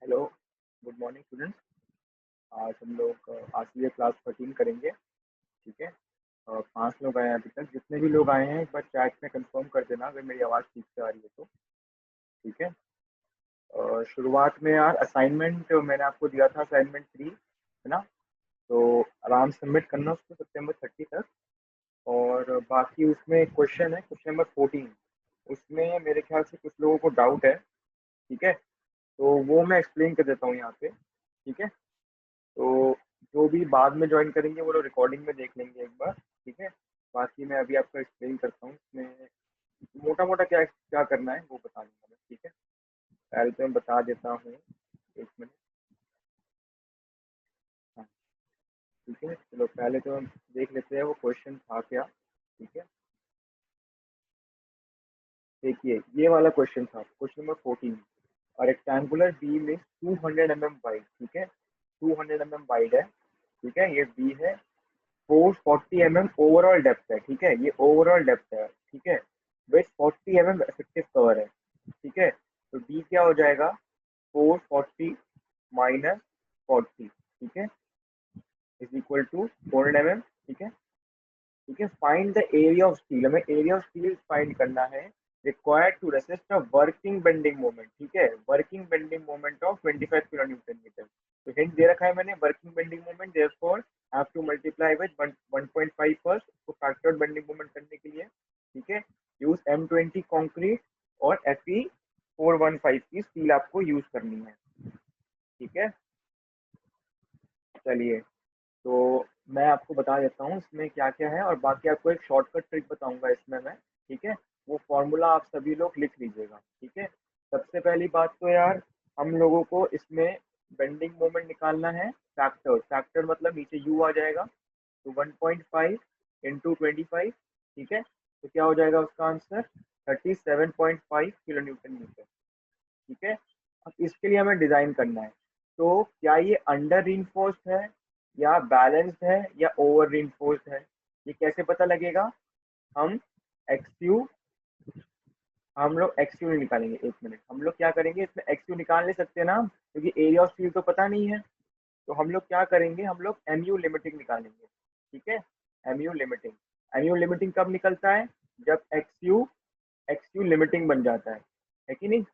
Hello, good morning students. आज हम लोग आज से क्लास 13 करेंगे। ठीक है। 5 लोग आए हैं अभी तक। जितने भी लोग आए हैं एक बार चैट में कंफर्म कर देना अगर मेरी आवाज़ ठीक से आ रही है तो। ठीक है। शुरुआत में यार असाइनमेंट मैंने आपको दिया था, असाइनमेंट 3 है ना। तो आराम से सबमिट करना उसको सितंबर 30 तक। और बाकी उसमें क्वेश्चन है, क्वेश्चन नंबर 14। उसमें मेरे ख्याल से कुछ लोगों को डाउट है। ठीक है। तो वो मैं एक्सप्लेन कर देता हूँ यहाँ पे। ठीक है। तो जो भी बाद में ज्वाइन करेंगे वो लोग रिकॉर्डिंग में देख लेंगे एक बार। ठीक है। बाकी मैं अभी आपको एक्सप्लेन करता हूँ इसमें मोटा मोटा क्या क्या करना है वो बता दूंगा मैं। ठीक है। पहले तो मैं बता देता हूँ, एक मिनट। हाँ। ठीक है, चलो पहले तो हम देख लेते हैं वो क्वेश्चन था क्या। ठीक है। देखिए ये वाला क्वेश्चन था, क्वेश्चन नंबर 14। और rectangular beam is 200 mm wide. ठीक है, 200 mm वाइड है। ठीक है, ये बी है। 440 mm ओवरऑल डेप्थ है। ठीक है, ये ओवरऑल डेप्थ है। ठीक है, विथ 40 mm इफेक्टिव कवर है। ठीक है, तो डी क्या हो जाएगा, 440 माइनस 40। ठीक है, इज इक्वल टू 400 mm। ठीक है। ठीक है, find the area of steel, हमें एरिया ऑफ स्टील फाइंड करना है required to resist a working bending moment. ठीक है, working bending moment of 25 kilo newton metre. तो हिंट दे रखा है मैंने, working bending moment, therefore have to multiply with 1.5 first उसको फैक्टर्ड बेंडिंग मोमेंट करने के लिए। ठीक है, यूज M20 कंक्रीट और Fe415 की स्टील आपको यूज करनी है। ठीक है, चलिए तो मैं आपको बता देता हूँ इसमें क्या क्या है, और बाकी आपको एक शॉर्टकट ट्रिक बताऊंगा इसमें मैं। ठीक है, वो फॉर्मूला आप सभी लोग लिख लीजिएगा। ठीक है, सबसे पहली बात तो यार हम लोगों को इसमें बेंडिंग मोमेंट निकालना है। फैक्टर, फैक्टर मतलब नीचे यू आ जाएगा, तो 1.5 इंटू 25। ठीक है, तो क्या हो जाएगा उसका आंसर, 37.5 किलो न्यूटन मीटर। ठीक है, अब इसके लिए हमें डिजाइन करना है। तो क्या ये अंडर रीइंफोर्स्ड है या बैलेंस्ड है या ओवर रीइंफोर्स्ड है, ये कैसे पता लगेगा। हम एक्सयू हम लोग एक्सयू नहीं निकालेंगे, एक मिनट। हम लोग क्या करेंगे, इसमें एक्सयू निकाल नहीं सकते ना क्योंकि एरिया ऑफ स्टील तो पता नहीं है। तो हम लोग क्या करेंगे, हम लोग एमयू लिमिटिंग निकालेंगे। ठीक है, एमयू लिमिटिंग। एमयू लिमिटिंग कब निकलता है, जब एक्सयू एक्सयू लिमिटिंग बन जाता है कि नहीं,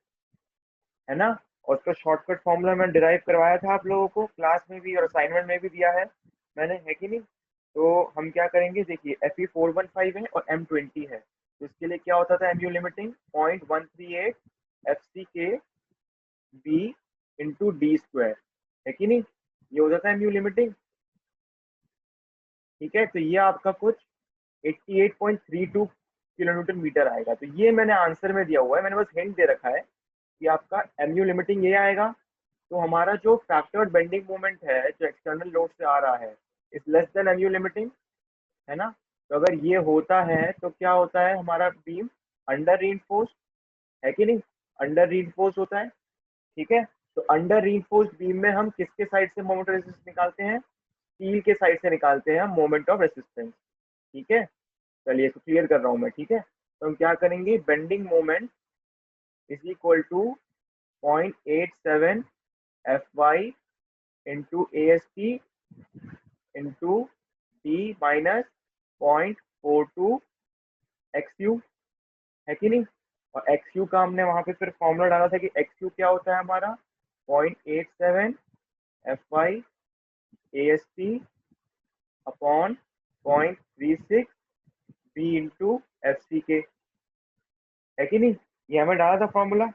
है ना। और उसका शॉर्टकट फॉर्मूला मैं डिराइव करवाया था आप लोगों को क्लास में भी और असाइनमेंट में भी दिया है मैंने, है कि नहीं। तो हम क्या करेंगे, देखिए Fe415 है और M20 है, तो इसके लिए क्या होता था MU limiting, 0.138 FCK B into D square, है कि नहीं, ये हो जाता है एमयू लिमिटिंग। ठीक है, तो ये आपका कुछ 88.32 किलो न्यूटन मीटर आएगा। तो ये मैंने आंसर में दिया हुआ है, मैंने बस हिंट दे रखा है कि आपका एमयू लिमिटिंग ये आएगा। तो हमारा जो फैक्टर्ड बेंडिंग मोमेंट है जो एक्सटर्नल लोड से आ रहा है is less then MU limiting, है ना। तो अगर ये होता है तो क्या होता है, हमारा बीम अंडर रीइंफोर्स्ड, है कि नहीं, अंडर रीइंफोर्स्ड होता है। ठीक है, तो अंडर रीइंफोर्स्ड बीम में हम किसके साइड से मोमेंट ऑफ रेजिस्टेंस निकालते हैं, स्टील के साइड से निकालते हैं मोमेंट ऑफ रेजिस्टेंस। ठीक है, चलिए इसको क्लियर कर रहा हूँ मैं। ठीक है, तो हम क्या करेंगे, bending moment is equal to 0.87 Fy into AST into D minus 0.42 XU, है कि नहीं। और XU का हमने वहां पे फिर फॉर्मूला डाला था कि XU क्या होता है हमारा, 0.87 Fy AST upon 0.36 B into FCK, है कि नहीं, ये हमें डाला था फॉर्मूला।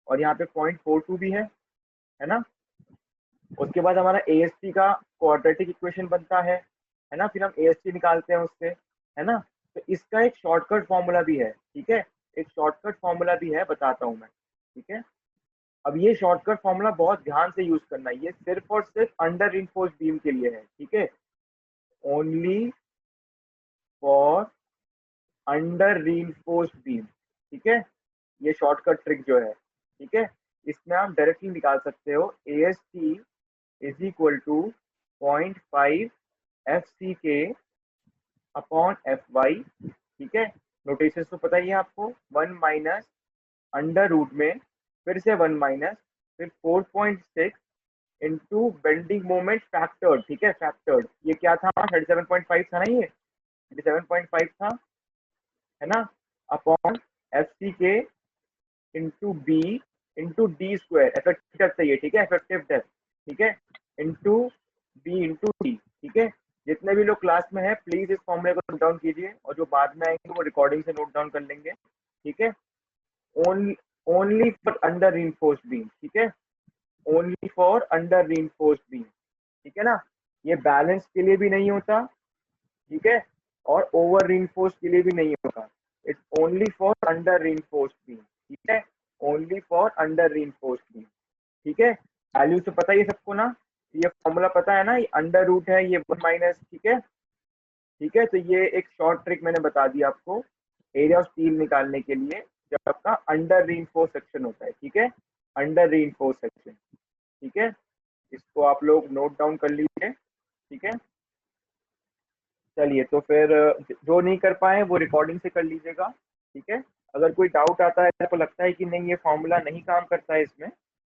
और यहाँ पे 0.42 भी है ना। उसके बाद हमारा AST का क्वाड्रेटिक इक्वेशन बनता है ना, फिर हम AST निकालते हैं उससे, है ना। तो इसका एक शॉर्टकट फॉर्मूला भी है। ठीक है, एक शॉर्टकट फॉर्मूला भी है, बताता हूँ मैं। ठीक है, अब ये शॉर्टकट फॉर्मूला बहुत ध्यान से यूज करना है, ये सिर्फ और सिर्फ अंडर रिइंफोर्स्ड बीम के लिए है। ठीक है, only for under reinforced beam. ठीक है, ये शॉर्टकट ट्रिक जो है, ठीक है, इसमें आप डायरेक्टली निकाल सकते हो AST is equal to 0.5 FCK upon Fy। ठीक है, नोटेशन तो पता ही है आपको, 1 माइनस अंडर रूट में फिर से 1 माइनस फिर 4.6 इंटू बेंडिंग मोमेंट फैक्टर, ठीक है, फैक्टर ये क्या था, 37.5 था ना, ये 37.5 था, है ना, upon F C K into B into D square, effective depth चाहिए, ठीक है, इफेक्टिव डेप्थ, ठीक है, इंटू बी इंटू डी, ठीक है। जितने भी लोग क्लास में है प्लीज इस फॉर्मूले को नोट डाउन कीजिए, और जो बाद में आएंगे वो रिकॉर्डिंग से नोट डाउन कर लेंगे, ठीक है। Only only for under reinforced beam, ठीक है, only for under reinforced beam, ठीक है ना। ये बैलेंस के लिए भी नहीं होता, ठीक है, और ओवर रीइंफोर्स्ड के लिए भी नहीं होता, it's only for under reinforced beam, ठीक है, only for under reinforced beam, ठीक है। वैल्यू तो पता ही है सबको ना, ये फॉर्मूला पता है ना, ये अंडर रूट है, ये 1 माइनस, ठीक है, ठीक है। तो ये एक शॉर्ट ट्रिक मैंने बता दी आपको एरिया ऑफ स्टील निकालने के लिए, जब आपका अंडर रीइंफोर्स सेक्शन होता है, ठीक है, अंडर रीइंफोर्स सेक्शन, ठीक है। इसको आप लोग नोट डाउन कर लीजिए, ठीक है। चलिए, तो फिर जो नहीं कर पाए वो रिकॉर्डिंग से कर लीजिएगा, ठीक है। अगर कोई डाउट आता है, आपको लगता है कि नहीं ये फॉर्मूला नहीं काम करता है इसमें,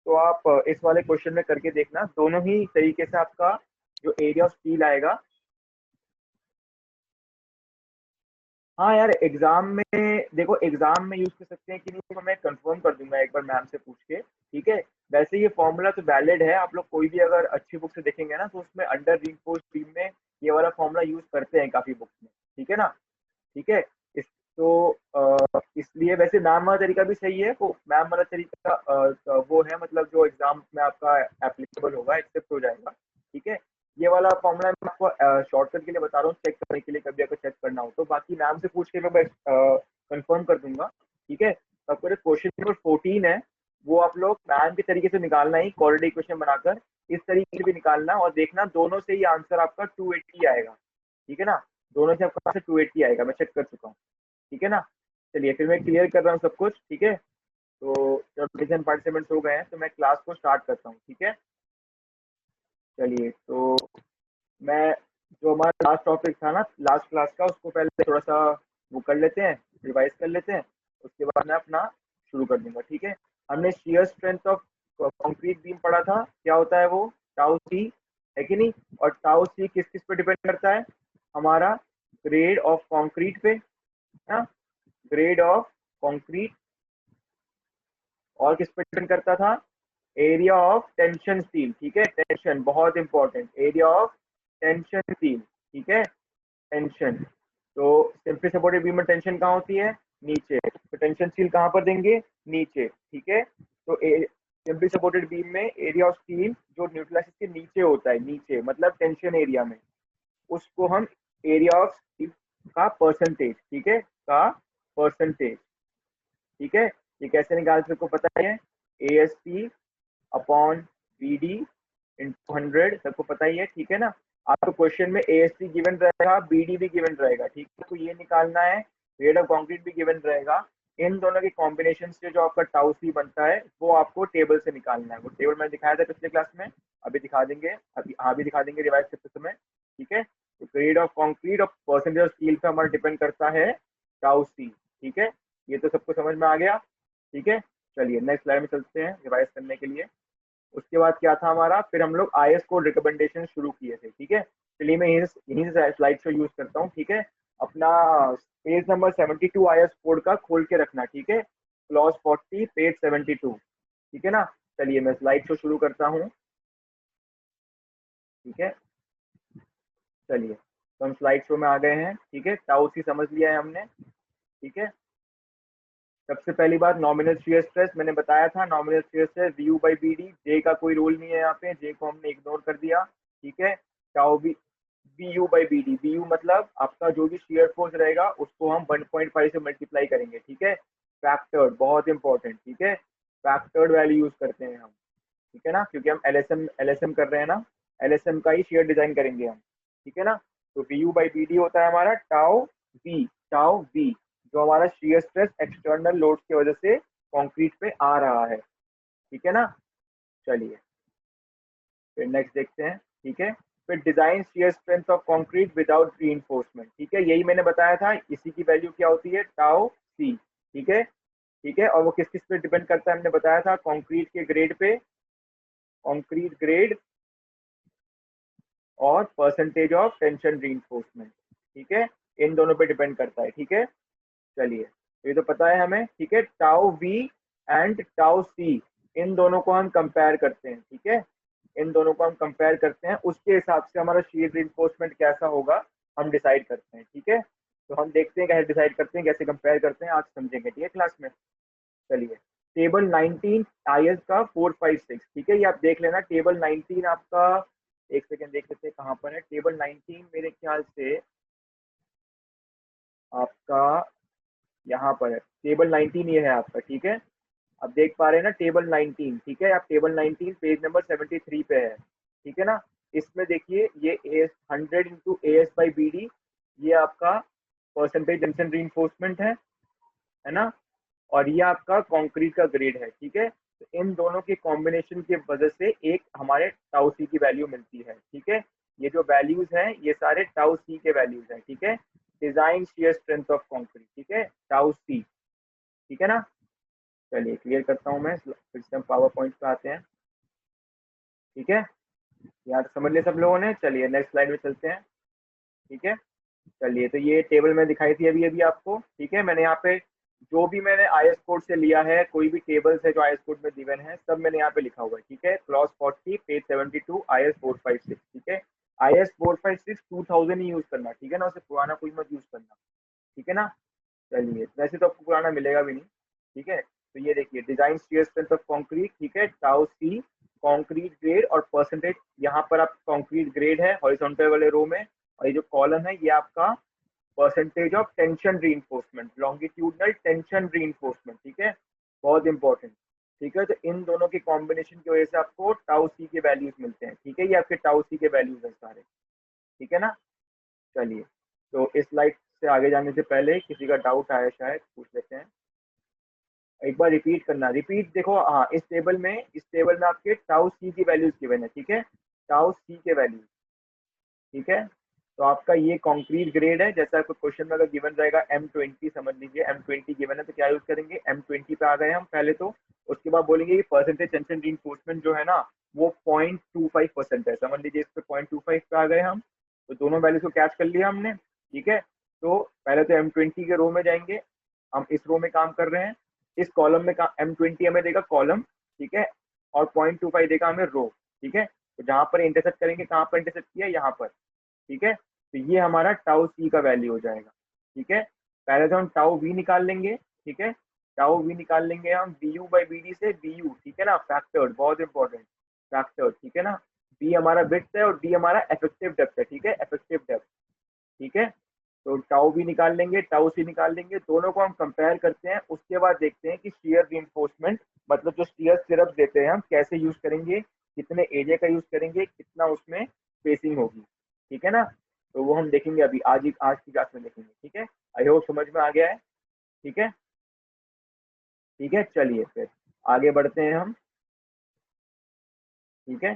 तो आप इस वाले क्वेश्चन में करके देखना, दोनों ही तरीके से आपका जो एरिया ऑफ स्टील आएगा। हाँ यार, एग्जाम में देखो, एग्जाम में यूज कर सकते हैं कि नहीं तो मैं कंफर्म कर दूंगा एक बार मैम से पूछ के, ठीक है। वैसे ये फॉर्मूला तो वैलिड है, आप लोग कोई भी अगर अच्छी बुक से देखेंगे ना तो उसमें अंडर रीइंफोर्स्ड बीम में ये वाला फॉर्मूला यूज करते हैं काफी बुक्स में, ठीक है ना, ठीक है। इस तो इसलिए वैसे मैम वाला तरीका भी सही है, वो मैम वाला तरीका वो है, मतलब जो एग्जाम में आपका एप्लीकेबल होगा, एक्सेप्ट हो जाएगा, ठीक है। ये वाला फॉर्मूला मैं आपको शॉर्टकट के लिए बता रहा हूँ, चेक करने के लिए, कभी अगर चेक करना हो तो, बाकी मैम से पूछ के मैं कंफर्म कर दूंगा, ठीक है। तो आपको क्वेश्चन नंबर 14 है, वो आप लोग मैम के तरीके से निकालना ही, क्वाड्रेटिक इक्वेशन बनाकर इस तरीके से भी निकालना, और देखना दोनों से ही आंसर आपका 280 आएगा, ठीक है ना, दोनों से आपका आंसर 280 आएगा, मैं चेक कर चुका हूँ, ठीक है ना। चलिए, फिर मैं क्लियर कर रहा हूँ सब कुछ, ठीक है। तो जब पार्टिसिपेंट्स हो गए हैं तो मैं क्लास को स्टार्ट करता हूँ, ठीक है। चलिए, तो मैं जो हमारा लास्ट टॉपिक था ना लास्ट क्लास का, उसको पहले थोड़ा सा वो कर लेते हैं, रिवाइज कर लेते हैं, उसके बाद मैं अपना शुरू कर दूंगा, ठीक है। हमने shear strength of concrete beam पढ़ा था, क्या होता है वो, टाउ सी, है कि नहीं, और टाउ सी किस किस पे डिपेंड करता है, हमारा ग्रेड ऑफ कंक्रीट पे, ना, ग्रेड ऑफ कंक्रीट, और किस पे डिपेंड करता था, एरिया ऑफ टेंशन स्टील, ठीक है, टेंशन बहुत important, area of tension steel, ठीक है, टेंशन। तो सिंपली सपोर्टेड बीम में टेंशन कहाँ होती है, नीचे, तो टेंशन स्टील कहाँ पर देंगे, नीचे, ठीक है। तो सिंपली सपोर्टेड बीम में एरिया ऑफ स्टील जो न्यूट्रल एक्सिस के नीचे होता है, नीचे मतलब टेंशन एरिया में, उसको हम एरिया ऑफ स्टील का परसेंटेज, ठीक है, का परसेंटेज, ठीक है। ये कैसे निकाल सकते पता है, A S T upon B D into 100, सबको पता ही है, ठीक है ना। आपको क्वेश्चन में ए एस टी गिवन रहेगा, बी डी भी गिवन रहेगा, ठीक है, तो ये निकालना है, रेट ऑफ कॉन्क्रीट भी गिवन रहेगा, इन दोनों के कॉम्बिनेशन से जो आपका टाउ सी बनता है वो आपको टेबल से निकालना है, वो टेबल मैंने दिखाया था पिछले क्लास में, अभी दिखा देंगे, अभी हाँ भी दिखा देंगे रिवाइज करते समय, ठीक है। तो ग्रेड ऑफ कॉन्क्रीट और परसेंटेज ऑफ स्टील पे हमारा डिपेंड करता है टाउ सी, ठीक है। ये तो सबको समझ में आ गया, ठीक है। चलिए नेक्स्ट स्लाइड में चलते हैं रिवाइज करने के लिए। उसके बाद क्या था हमारा, फिर हम लोग आई एस कोड रिकमेंडेशन शुरू किए थे, ठीक है। चलिए मैं यहीं से स्लाइड शो यूज करता हूँ, ठीक है। अपना page number 72 I S code का खोल के रखना, ठीक है, क्लॉज 40 पेज 72, ठीक है ना। चलिए मैं स्लाइड शो शुरू करता हूँ, ठीक है। चलिए, तो हम स्लाइड शो में आ गए हैं, ठीक है, टाउ सी समझ लिया है हमने, ठीक है। सबसे पहली बात, नॉमिनल शियर स्ट्रेस मैंने बताया था, nominal shear stress u by B d, j का कोई रोल नहीं है यहाँ पे, जे को हमने इग्नोर कर दिया, ठीक है। Tau B B U by B D, B U मतलब आपका जो भी शियर फोर्स रहेगा उसको हम 1.5 से मल्टीप्लाई करेंगे, ठीक है। फैक्टर्ड बहुत इंपॉर्टेंट, ठीक है, फैक्टर्ड वैल्यू यूज करते हैं हम, ठीक है ना, क्योंकि हम एलएसएम कर रहे हैं ना, एलएसएम का ही शेयर डिजाइन करेंगे हम, ठीक है ना। तो V U by B D होता है हमारा टाउ वी, जो हमारा शियर स्ट्रेस एक्सटर्नल लोड की वजह से कंक्रीट पे आ रहा है, ठीक है ना। चलिए फिर नेक्स्ट देखते हैं, ठीक है। फिर design shear strength of concrete without reinforcement, ठीक है, यही मैंने बताया था, इसी की वैल्यू क्या होती है, टाउ सी, ठीक है, ठीक है, और वो किस किस पे डिपेंड करता है हमने बताया था, कंक्रीट के ग्रेड पे, कंक्रीट ग्रेड और परसेंटेज ऑफ टेंशन रीइंफोर्समेंट, ठीक है, इन दोनों पे डिपेंड करता है। ठीक है, चलिए ये तो पता है हमें। ठीक है, टाउ वी एंड टाउ सी, इन दोनों को हम कंपेयर करते हैं। ठीक है, इन दोनों को हम कंपेयर करते हैं, उसके हिसाब से हमारा शीयर रीइंफोर्समेंट कैसा होगा हम डिसाइड करते हैं। ठीक है, तो हम देखते हैं कैसे डिसाइड करते हैं, कैसे कंपेयर करते हैं, आज समझेंगे। ठीक है क्लास में। चलिए, टेबल 19 आईएस का 456, ठीक है, ये आप देख लेना। टेबल 19 आपका, एक सेकेंड देख लेते हैं कहाँ पर है टेबल 19। मेरे ख्याल से आपका यहाँ पर है टेबल 19, ये है आपका। ठीक है, अब देख पा रहे हैं ना टेबल 19। ठीक है, आप टेबल 19 पेज नंबर 73 पे है। ठीक है ना, इसमें देखिए ये S 100 into A S by B D, ये आपका परसेंटेज टेंशन रीइंफोर्समेंट है ना, और ये आपका कंक्रीट का ग्रेड है। ठीक है, तो इन दोनों के कॉम्बिनेशन की वजह से एक हमारे टाउ सी की वैल्यू मिलती है। ठीक है, ये जो वैल्यूज हैं ये सारे टाउ सी के वैल्यूज हैं। ठीक है, design shear strength of concrete, ठीक है, टाउ सी। ठीक है ना, चलिए क्लियर करता हूँ मैं, फिर से हम पावर पॉइंट पे आते हैं। ठीक है, यहाँ तक समझ लिया सब लोगों ने। चलिए नेक्स्ट स्लाइड में चलते हैं। ठीक है, चलिए, तो ये टेबल में दिखाई थी अभी अभी आपको। ठीक है, मैंने यहाँ पे जो भी मैंने आईएस कोड से लिया है, कोई भी टेबल्स है जो आईएस कोड में गिवन है, सब मैंने यहाँ पे लिखा हुआ है। ठीक है, क्लॉज 40 पेज 72 आईएस 456। ठीक है, आईएस 456 2000 ही यूज करना, ठीक है ना, उससे पुराना कोई मत यूज करना। ठीक है ना, चलिए, वैसे तो आपको पुराना मिलेगा भी नहीं। ठीक है, तो ये देखिए design shear strength of concrete, ठीक है, टाउ सी, कंक्रीट ग्रेड और परसेंटेज। यहाँ पर आप कंक्रीट ग्रेड है हॉरिजॉन्टल वाले रो में, और ये जो कॉलम है ये आपका percentage of tension reinforcement, longitudinal tension reinforcement. ठीक है, बहुत इंपॉर्टेंट। ठीक है, तो इन दोनों के कॉम्बिनेशन की वजह से आपको टाउ सी के वैल्यूज मिलते हैं। ठीक है, ये आपके टाउ सी के वैल्यूज हैं सारे। ठीक है ना, चलिए, तो इस स्लाइड से आगे जाने से पहले किसी का डाउट आया शायद पूछ लेते हैं, एक बार रिपीट करना। रिपीट देखो, हाँ, इस टेबल में आपके टाउ सी की वैल्यूज गिवन है। ठीक है, टाउ सी के वैल्यूज। ठीक है, तो आपका ये कंक्रीट ग्रेड है, जैसा आपको क्वेश्चन में अगर गिवन रहेगा M20, समझ लीजिए M20 गिवन है, तो क्या यूज करेंगे, M20 पे आ गए हम पहले तो। उसके बाद बोलेंगे परसेंटेज टेंशन रीइंफोर्समेंट जो है ना वो 0.25% है, समझ लीजिए इस पे 0.25 पे आ गए हम। तो दोनों वैल्यूज को कैच कर लिया हमने। ठीक है, तो पहले तो M20 के रो में जाएंगे, हम इस रो में काम कर रहे हैं। इस कॉलम में M20 हमें देगा कॉलम, ठीक है, और 0.25 देगा हमें रो। ठीक है, तो जहां पर इंटरसेक्ट करेंगे, कहाँ पर इंटरसेक्ट किया, यहाँ पर। ठीक है, तो ये हमारा टाउ सी का वैल्यू हो जाएगा। ठीक है, पहले तो हम टाउ वी निकाल लेंगे। ठीक है, टाउ वी निकाल लेंगे हम B U by B D से, बी यू, ठीक है ना, फैक्टर्ड, बहुत इंपॉर्टेंट, फैक्टर्ड। ठीक है ना, बी हमारा विड्थ है और डी हमारा इफेक्टिव डेप्थ है। ठीक है, इफेक्टिव डेप्थ। ठीक है, तो टाउ भी निकाल लेंगे, टाउ सी निकाल लेंगे, दोनों को हम कंपेयर करते हैं। उसके बाद देखते हैं कि शियर रीइंफोर्समेंट, मतलब जो शियर स्टिरअप देते हैं हम कैसे यूज करेंगे, कितने एरिया का यूज करेंगे, कितना उसमें स्पेसिंग होगी। ठीक है ना, तो वो हम देखेंगे अभी आज की क्लास में देखेंगे। ठीक है, आई होप समझ में आ गया है। ठीक है, ठीक है, चलिए फिर आगे बढ़ते हैं हम। ठीक है,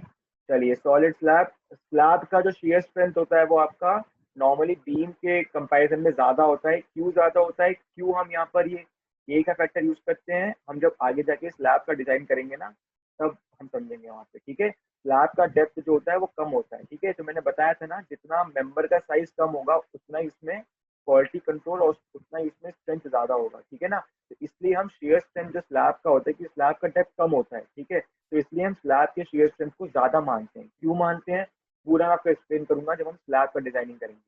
चलिए, सॉलिड स्लैब, स्लैब का जो शियर स्ट्रेंथ होता है वो आपका नॉर्मली बीम के कंपैरिजन में ज्यादा होता है। क्यों ज्यादा होता है, क्यों हम यहाँ पर ये का फैक्टर यूज करते हैं, हम जब आगे जाके स्लैब का डिजाइन करेंगे ना तब हम समझेंगे वहाँ पे। ठीक है, स्लैब का डेप्थ जो होता है वो कम होता है। ठीक है, तो मैंने बताया था ना जितना मेंबर का साइज कम होगा उतना ही इसमें क्वालिटी कंट्रोल और उतना ही इसमें स्ट्रेंथ ज्यादा होगा। ठीक है ना, तो इसलिए हम शेयर स्ट्रेंथ जो स्लैब का होता है कि स्लैब का डेप्थ कम होता है। ठीक है, तो इसलिए हम स्लैब के शेयर स्ट्रेंथ को ज्यादा मानते हैं। क्यों मानते हैं, पूरा मैं आपको एक्सप्लेन करूंगा जब हम स्लैब का डिजाइनिंग करेंगे।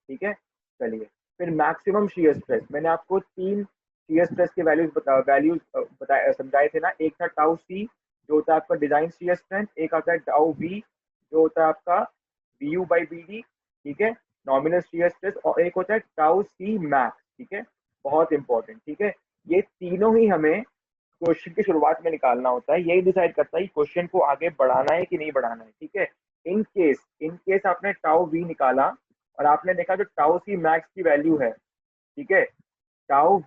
ठीक है, चलिए, फिर मैक्सिमम शेयर स्ट्रेस, मैंने आपको 3 शेयर स्ट्रेस के वैल्यूज बताए समझाए थे ना। एक था टाउ सी जो होता है आपका डिजाइन शेयर स्ट्रेंथ, एक आता है टाउ वी जो होता है आपका B U by B D, ठीक है, नॉमिनल शेयर स्ट्रेस, और एक होता है टाउ सी मैक्स। ठीक है, बहुत इंपॉर्टेंट। ठीक है, ये तीनों ही हमें क्वेश्चन की शुरुआत में निकालना होता है, यही डिसाइड करता है कि क्वेश्चन को आगे बढ़ाना है कि नहीं बढ़ाना है। ठीक है, इन केस आपने टाउ वी निकाला और आपने देखा जो टाउ सी मैक्स की वैल्यू है, ठीक है, टाउ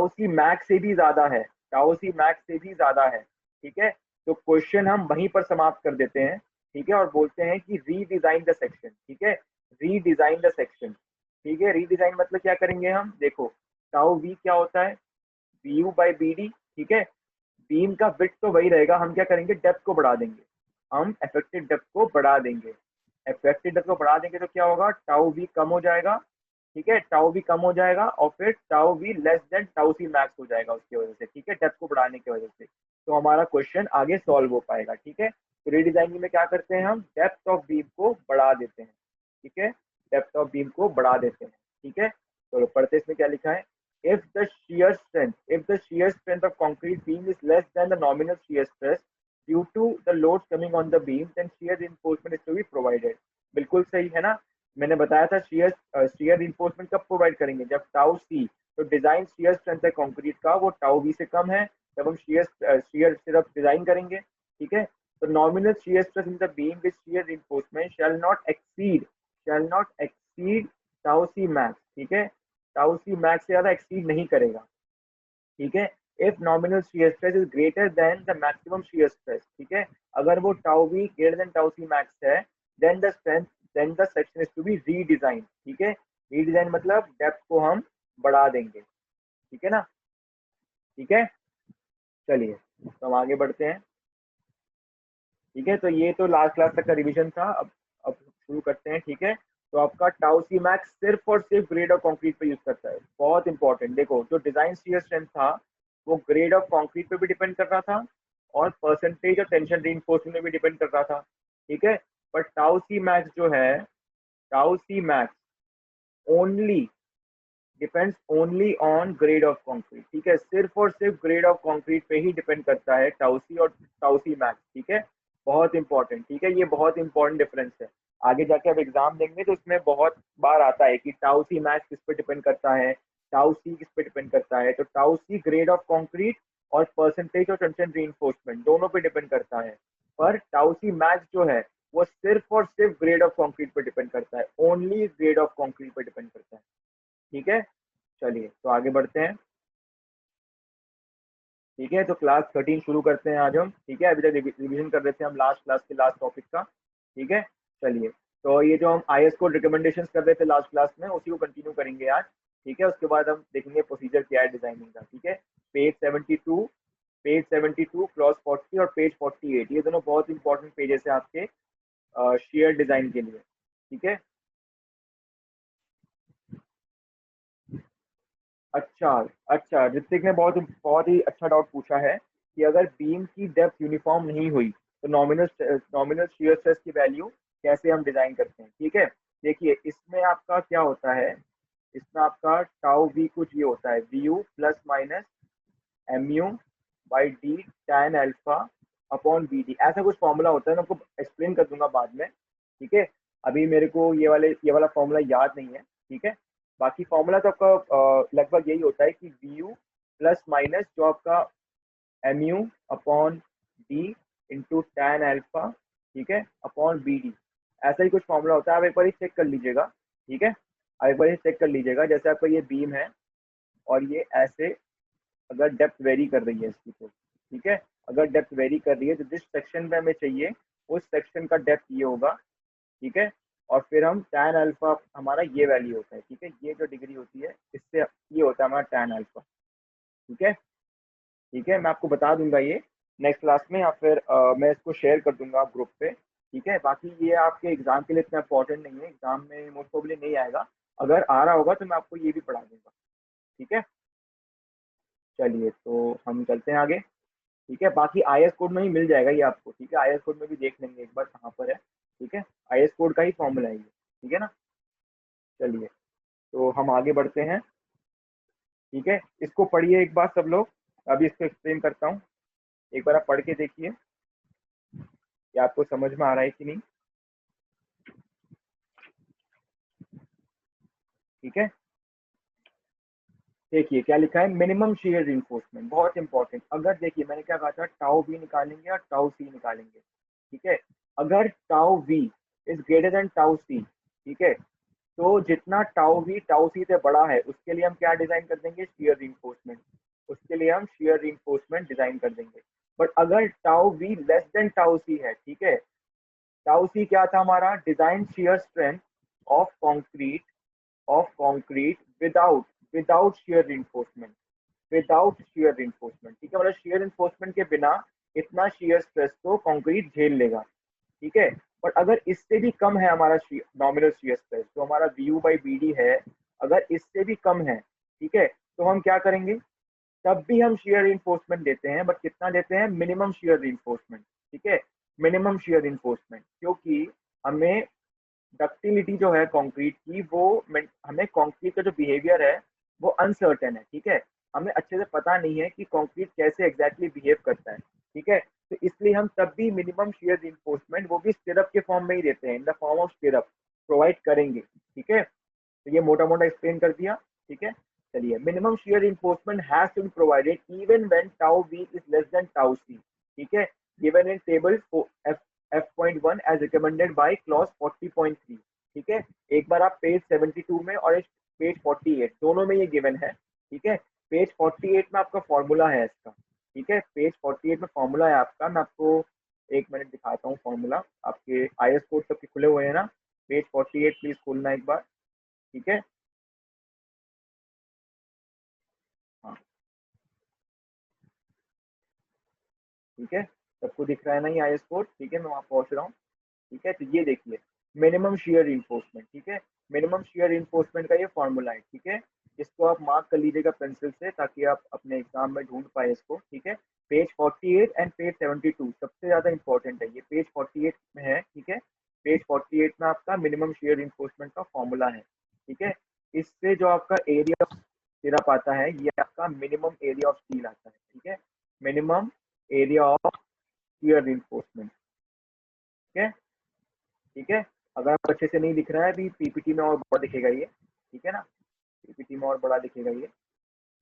सी मैक्स से भी ज्यादा है, टाउ सी मैक्स से भी ज्यादा है। ठीक है, तो क्वेश्चन हम वहीं पर समाप्त कर देते हैं। ठीक है, और बोलते हैं कि रीडिजाइन द सेक्शन। ठीक है, रीडिजाइन द सेक्शन। ठीक है, रीडिजाइन मतलब क्या करेंगे हम, देखो टाउ वी क्या होता है, BU by BD, ठीक है। बीम का विड्थ तो वही रहेगा, हम क्या करेंगे, डेप्थ को बढ़ा देंगे, हम इफेक्टिव डेप्थ को बढ़ा देंगे। इफेक्टिव डेप्थ को बढ़ा देंगे तो क्या होगा, टाउ वी कम हो जाएगा, ठीक है, टाउ वी कम हो जाएगा और फिर tau we less than tau C max हो जाएगा उसकी वजह से, ठीक है, डेप्थ को बढ़ाने की वजह से। तो हमारा क्वेश्चन आगे सॉल्व हो पाएगा, ठीक है। तो रीडिजाइनिंग में क्या करते हैं, हम डेप्थ ऑफ बीम को बढ़ा देते हैं, ठीक है, डेप्थ ऑफ बीम को बढ़ा देते हैं, ठीक है। तो पढ़ते इसमें क्या लिखा है, if the shear strength of concrete beam is less than the nominal shear stress due to the loads coming on the beam, then shear reinforcement is to be provided। बिल्कुल सही है ना, मैंने बताया था shear reinforcement कब provide करेंगे, जब टाउ सी, तो डिजाइन shear strength है कंक्रीट का वो टाउ बी से कम है, तब हम shear सिर्फ डिजाइन करेंगे, ठीक है। तो nominal shear stress in the beam with shear reinforcement shall not exceed tau C max, ठीक है, टाउ सी मैक्स से ज्यादा एक्सीड नहीं करेगा, ठीक है। If nominal shear stress is greater than the maximum shear stress, ठीक है, अगर वो tau v greater than tau सी मैक्स है, then the section is to be redesign, ठीक है। रीडिजाइन मतलब डेप्थ को हम बढ़ा देंगे, ठीक है ना, ठीक है। चलिए तो हम आगे बढ़ते हैं, ठीक है। तो ये तो लास्ट क्लास तक का रिवीजन था, अब शुरू करते हैं, ठीक है। तो आपका टाउ सी मैक्स सिर्फ और सिर्फ ग्रेड ऑफ कंक्रीट पे यूज करता है, बहुत इंपॉर्टेंट। देखो जो डिजाइन शियर स्ट्रेंथ था वो ग्रेड ऑफ कंक्रीट पे भी डिपेंड कर रहा था और परसेंटेज ऑफ टेंशन रीइंफोर्समेंट में भी डिपेंड कर रहा था, ठीक है। पर टाउ सी मैक्स जो है, tau C max only depends only on grade of concrete, ठीक है, सिर्फ और सिर्फ ग्रेड ऑफ कंक्रीट पे ही डिपेंड करता है टाउ सी और टाउ सी मैक्स, ठीक है। बहुत इंपॉर्टेंट, ठीक है, ये बहुत इंपॉर्टेंट डिफरेंस है। आगे जाके आप एग्जाम देंगे तो उसमें बहुत बार आता है कि टाउ सी मैक्स किस पे डिपेंड करता है, टाउ सी किस पे डिपेंड करता है। तो tau C grade of concrete और परसेंटेज ऑफ टेंशन रीइंफोर्समेंट दोनों पे डिपेंड करता है, पर टाउ सी मैक्स जो है वो सिर्फ और सिर्फ ग्रेड ऑफ कंक्रीट पे डिपेंड करता है, ओनली ग्रेड ऑफ कंक्रीट पे डिपेंड करता है, ठीक है। चलिए तो आगे बढ़ते हैं, ठीक है। तो क्लास 13 शुरू करते हैं आज हम, ठीक है। अभी तक रिवीजन कर रहे थे हम लास्ट क्लास के लास्ट टॉपिक का, ठीक है। चलिए तो ये जो हम IS कोड रिकमेंडेशन कर रहे थे लास्ट क्लास में उसी को कंटिन्यू करेंगे आज, ठीक है। उसके बाद हम देखेंगे प्रोसीजर क्या है डिजाइनिंग का, ठीक है। पेज 72 क्लॉज 40 और पेज 48 ये दोनों बहुत इंपॉर्टेंट पेजेस है आपके शेयर डिजाइन के लिए, ठीक है। अच्छा, अच्छा, ऋतिक ने बहुत ही अच्छा डाउट पूछा है कि अगर बीम की डेप्थ यूनिफॉर्म नहीं हुई तो नॉमिनल शियर स्ट्रेस की वैल्यू कैसे हम डिजाइन करते हैं, ठीक है। देखिए इसमें आपका क्या होता है, इसमें आपका टाउ वी कुछ ये होता है, V U plus minus M U by D tan alpha upon B D, ऐसा कुछ फॉर्मूला होता है, मैं आपको एक्सप्लेन कर दूंगा बाद में, ठीक है। अभी मेरे को ये वाला फॉर्मूला याद नहीं है, ठीक है। बाकी फॉर्मूला तो आपका लगभग यही होता है कि वी यू प्लस माइनस जो आपका M U upon D into tan alpha, ठीक है, अपॉन बी डी, ऐसा ही कुछ फॉर्मूला होता है। आप एक बार चेक कर लीजिएगा, ठीक है, आप एक बार चेक कर लीजिएगा। जैसे आपका ये बीम है और ये ऐसे अगर डेप्थ वेरी कर रही है इसकी, तो ठीक है, अगर डेप्थ वेरी कर रही है तो जिस सेक्शन पे हमें चाहिए उस सेक्शन का डेप्थ ये होगा, ठीक है। और फिर हम टैन अल्फा हमारा ये वैल्यू होता है, ठीक है, ये जो डिग्री होती है इससे ये होता है हमारा टैन अल्फा, ठीक है, ठीक है। मैं आपको बता दूंगा ये नेक्स्ट क्लास में या फिर मैं इसको शेयर कर दूंगा ग्रुप पे, ठीक है। बाकी ये आपके एग्जाम के लिए इतना इंपॉर्टेंट नहीं है, एग्जाम में मोस्ट प्रोबेबली नहीं आएगा, अगर आ रहा होगा तो मैं आपको ये भी पढ़ा दूंगा, ठीक है। चलिए तो हम चलते हैं आगे, ठीक है। बाकी IS कोड में ही मिल जाएगा ये आपको, ठीक है, IS कोड में भी देख लेंगे एक बार कहाँ पर है, ठीक है, IS कोड का ही फॉर्मूला है ये, ठीक है ना। चलिए तो हम आगे बढ़ते हैं, ठीक है। इसको पढ़िए एक बार सब लोग, अभी इसको एक्सप्लेन करता हूँ, एक बार आप पढ़ के देखिए कि आपको समझ में आ रहा है कि नहीं, ठीक है। देखिए क्या लिखा है, मिनिमम शेयर रिइंफोर्समेंट, बहुत इंपॉर्टेंट। अगर देखिए मैंने क्या कहा था, टाउ वी निकालेंगे और टाउ सी निकालेंगे, ठीक है। अगर tau v is greater than tau c, ठीक है, तो जितना टाउ वी टाउ सी से बड़ा है उसके लिए हम क्या डिजाइन कर देंगे, शेयर रिइंफोर्समेंट, उसके लिए हम शेयर रिइंफोर्समेंट डिजाइन कर देंगे। बट अगर tau we less than tau c है, ठीक है, टाउ सी क्या था हमारा, design shear strength of concrete without shear reinforcement, without shear reinforcement, ठीक है, मतलब शियर रिइंफोर्समेंट के बिना इतना शियर स्ट्रेस तो कंक्रीट झेल लेगा, ठीक है। पर अगर इससे भी कम है हमारा नॉमिनल शियर स्ट्रेस, जो हमारा VU बाई BD है, अगर इससे भी कम है, ठीक है, तो हम क्या करेंगे, तब भी हम शियर रिइंफोर्समेंट देते हैं, बट कितना देते हैं, मिनिमम शियर रिइंफोर्समेंट, ठीक है, मिनिमम शियर रिइंफोर्समेंट, क्योंकि हमें डक्टिलिटी जो है कंक्रीट की, वो हमें कंक्रीट का जो बिहेवियर है वो अनसर्टेन है, ठीक है, हमें अच्छे से पता नहीं है कि कंक्रीट कैसे एग्जैक्टली बिहेव करता है, ठीक है, तो इसलिए हम तब भी मिनिमम शियर रिइंफोर्समेंट वो भी स्टिरअप के फॉर्म में ही देते हैं, in the form of stirrup provide करेंगे, ठीक है। तो ये मोटा मोटा एक्सप्लेन कर दिया, ठीक है। चलिए, minimum shear reinforcement has to be provided even when tau v is less than tau c, ठीक है, given in table F.1 as recommended by clause 40.3, ठीक है। एक बार आप पेज 72 में और पेज 48 दोनों में ये गिवन है, ठीक है। पेज 48 में आपका फॉर्मूला है इसका, ठीक है, पेज 48 में फॉर्मूला है आपका, मैं आपको एक मिनट दिखाता हूँ फॉर्मूला, आपके IS कोड सबके खुले हुए हैं ना, पेज 48 प्लीज खोलना एक बार, ठीक है। हाँ, ठीक है, सबको दिख रहा है ना ये IS कोड, ठीक है, मैं वहाँ पहुँच रहा हूँ, ठीक है। तो ये देखिए मिनिमम शियर रिइंफोर्समेंट, ठीक है, मिनिमम शियर रिइंफोर्समेंट का ये फॉर्मूला है, ठीक है। इसको आप मार्क कर लीजिएगा पेंसिल से, ताकि आप अपने एग्जाम में ढूंढ पाए इसको, ठीक है। पेज 48 एंड पेज 72 सबसे ज्यादा इंपॉर्टेंट है, ये पेज 48 में है, ठीक है। पेज 48 में आपका मिनिमम शियर रिइंफोर्समेंट का फॉर्मूला है, ठीक है। इससे जो आपका एरिया ऑफ सिरप आता है, ये आपका मिनिमम एरिया ऑफ स्टील आता है, ठीक है, minimum area of shear reinforcement, ठीक है, ठीक है। अगर आपको अच्छे से नहीं दिख रहा है, अभी PPT में और बड़ा दिखेगा ये, ठीक है ना, PPT में और बड़ा दिखेगा ये,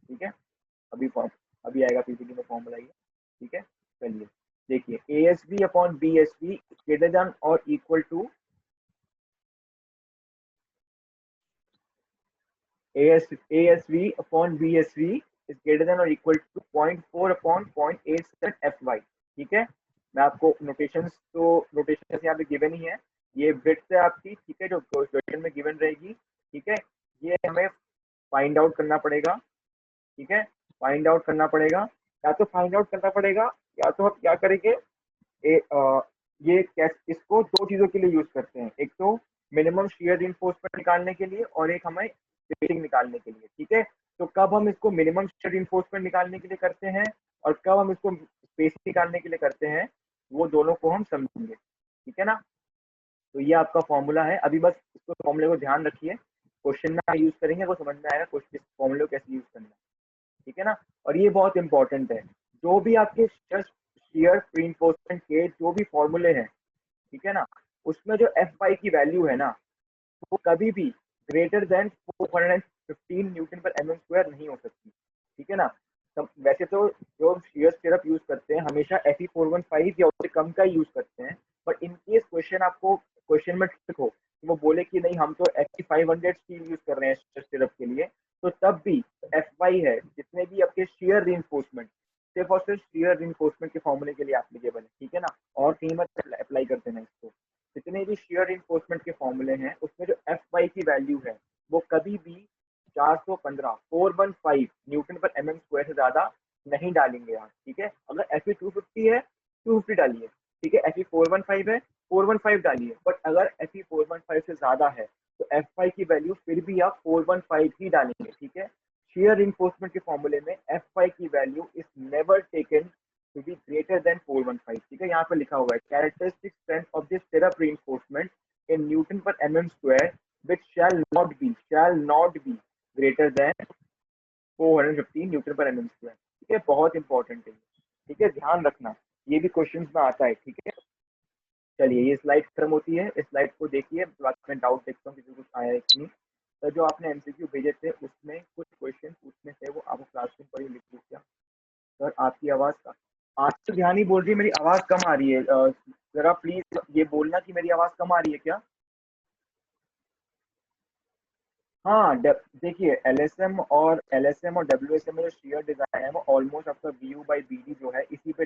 ठीक है। अभी फॉर्म अभी आएगा PPT में फॉर्मूला ये, ठीक है। चलिए देखिए, ASB upon BSB greater than और equal to ASV upon BSV is greater than और इक्वल टू 0.4 अपॉन 0.87 FY, ठीक है। मैं आपको नोटेशन यहाँ पे गिवन ही है, ये विड्थ है आपकी, ठीक है, जो क्वेश्चन में गिवन रहेगी, ठीक है। ये हमें फाइंड आउट करना पड़ेगा, ठीक है, फाइंड आउट करना पड़ेगा, या तो फाइंड आउट करना पड़ेगा, या तो हम क्या करेंगे, ये कैसे, इसको दो चीजों के लिए यूज करते हैं, एक तो मिनिमम शियर रिइंफोर्समेंट निकालने के लिए और एक हमें स्पेसिंग निकालने के लिए, ठीक है। तो कब हम इसको मिनिमम शियर रिइंफोर्समेंट निकालने के लिए करते हैं और कब हम इसको स्पेसिंग निकालने के लिए करते हैं, वो दोनों को हम समझेंगे, ठीक है ना। तो ये आपका फॉर्मूला है, अभी बस इसको फॉर्मूले को ध्यान रखिए, क्वेश्चन में यूज करेंगे वो समझ में आएगा क्वेश्चन फॉर्मूले को कैसे यूज करना है, ठीक है ना। और ये बहुत इंपॉर्टेंट है, जो भी आपके शियर रिइंफोर्समेंट के जो भी फॉर्मूले हैं, ठीक है ना, उसमें जो FY की वैल्यू है ना, वो कभी भी ग्रेटर देन 415 न्यूटन पर mm स्क्वायर नहीं हो सकती, ठीक है ना। वैसे तो जो शियर स्टिरअप यूज करते हैं हमेशा Fe415 या उससे कम का यूज करते हैं, बट इन केस क्वेश्चन आपको क्वेश्चन में ट्रिक हो कि वो बोले कि नहीं हम तो Fe500 स्टील यूज कर रहे हैं स्टिरअप के लिए, तो तब भी FY है, जितने भी आपके शियर रिइंफोर्समेंट, सिर्फ और सिर्फ शियर रिइंफोर्समेंट के फॉर्मूले के लिए एप्लीकेबल है, ठीक है ना, और कहीं मत अप्लाई कर देना इसको। जितने भी शियर रिइंफोर्समेंट के फॉर्मूले हैं उसमें जो FY की वैल्यू है वो कभी भी 415 न्यूटन पर mm स्क्वायर से ज्यादा नहीं डालेंगे आप, ठीक है। अगर Fe250 है 250 डालिए, ठीक है, Fe415 है 415 डालिए, बट अगर Fe415 से ज्यादा है तो FY की वैल्यू फिर भी आप 415 ही डालेंगे, ठीक है। शियर रिइंफोर्समेंट के फॉर्मूले में FY की value is never taken to be greater than 415, ठीक है, यहाँ पे लिखा हुआ है characteristic strength of this stirrup reinforcement in newton पर mm square which shall not be greater than 415 newton पर mm स्क्वायर, ठीक है, बहुत इंपॉर्टेंट है, ठीक है, ध्यान रखना, ये भी क्वेश्चंस में आता है, ठीक है। चलिए ये स्लाइड खत्म होती है, इस स्लाइड को देखिए, बाद में डाउट देखता हूँ किसी को कुछ आया है कि नहीं। तो जो आपने MCQ भेजे थे उसमें कुछ क्वेश्चन पूछने थे, वो आपको क्लासरूम पर ही लिख दीजिए। सर आपकी आवाज़ का आज तो ध्यान ही बोल रही है, मेरी आवाज़ कम आ रही है, जरा प्लीज ये बोलना कि मेरी आवाज़ कम आ रही है क्या। हाँ, देखिए LSM और WSM में जो शेयर डिजाइन है वो ऑलमोस्ट आपका VU बाई BD जो है इसी पे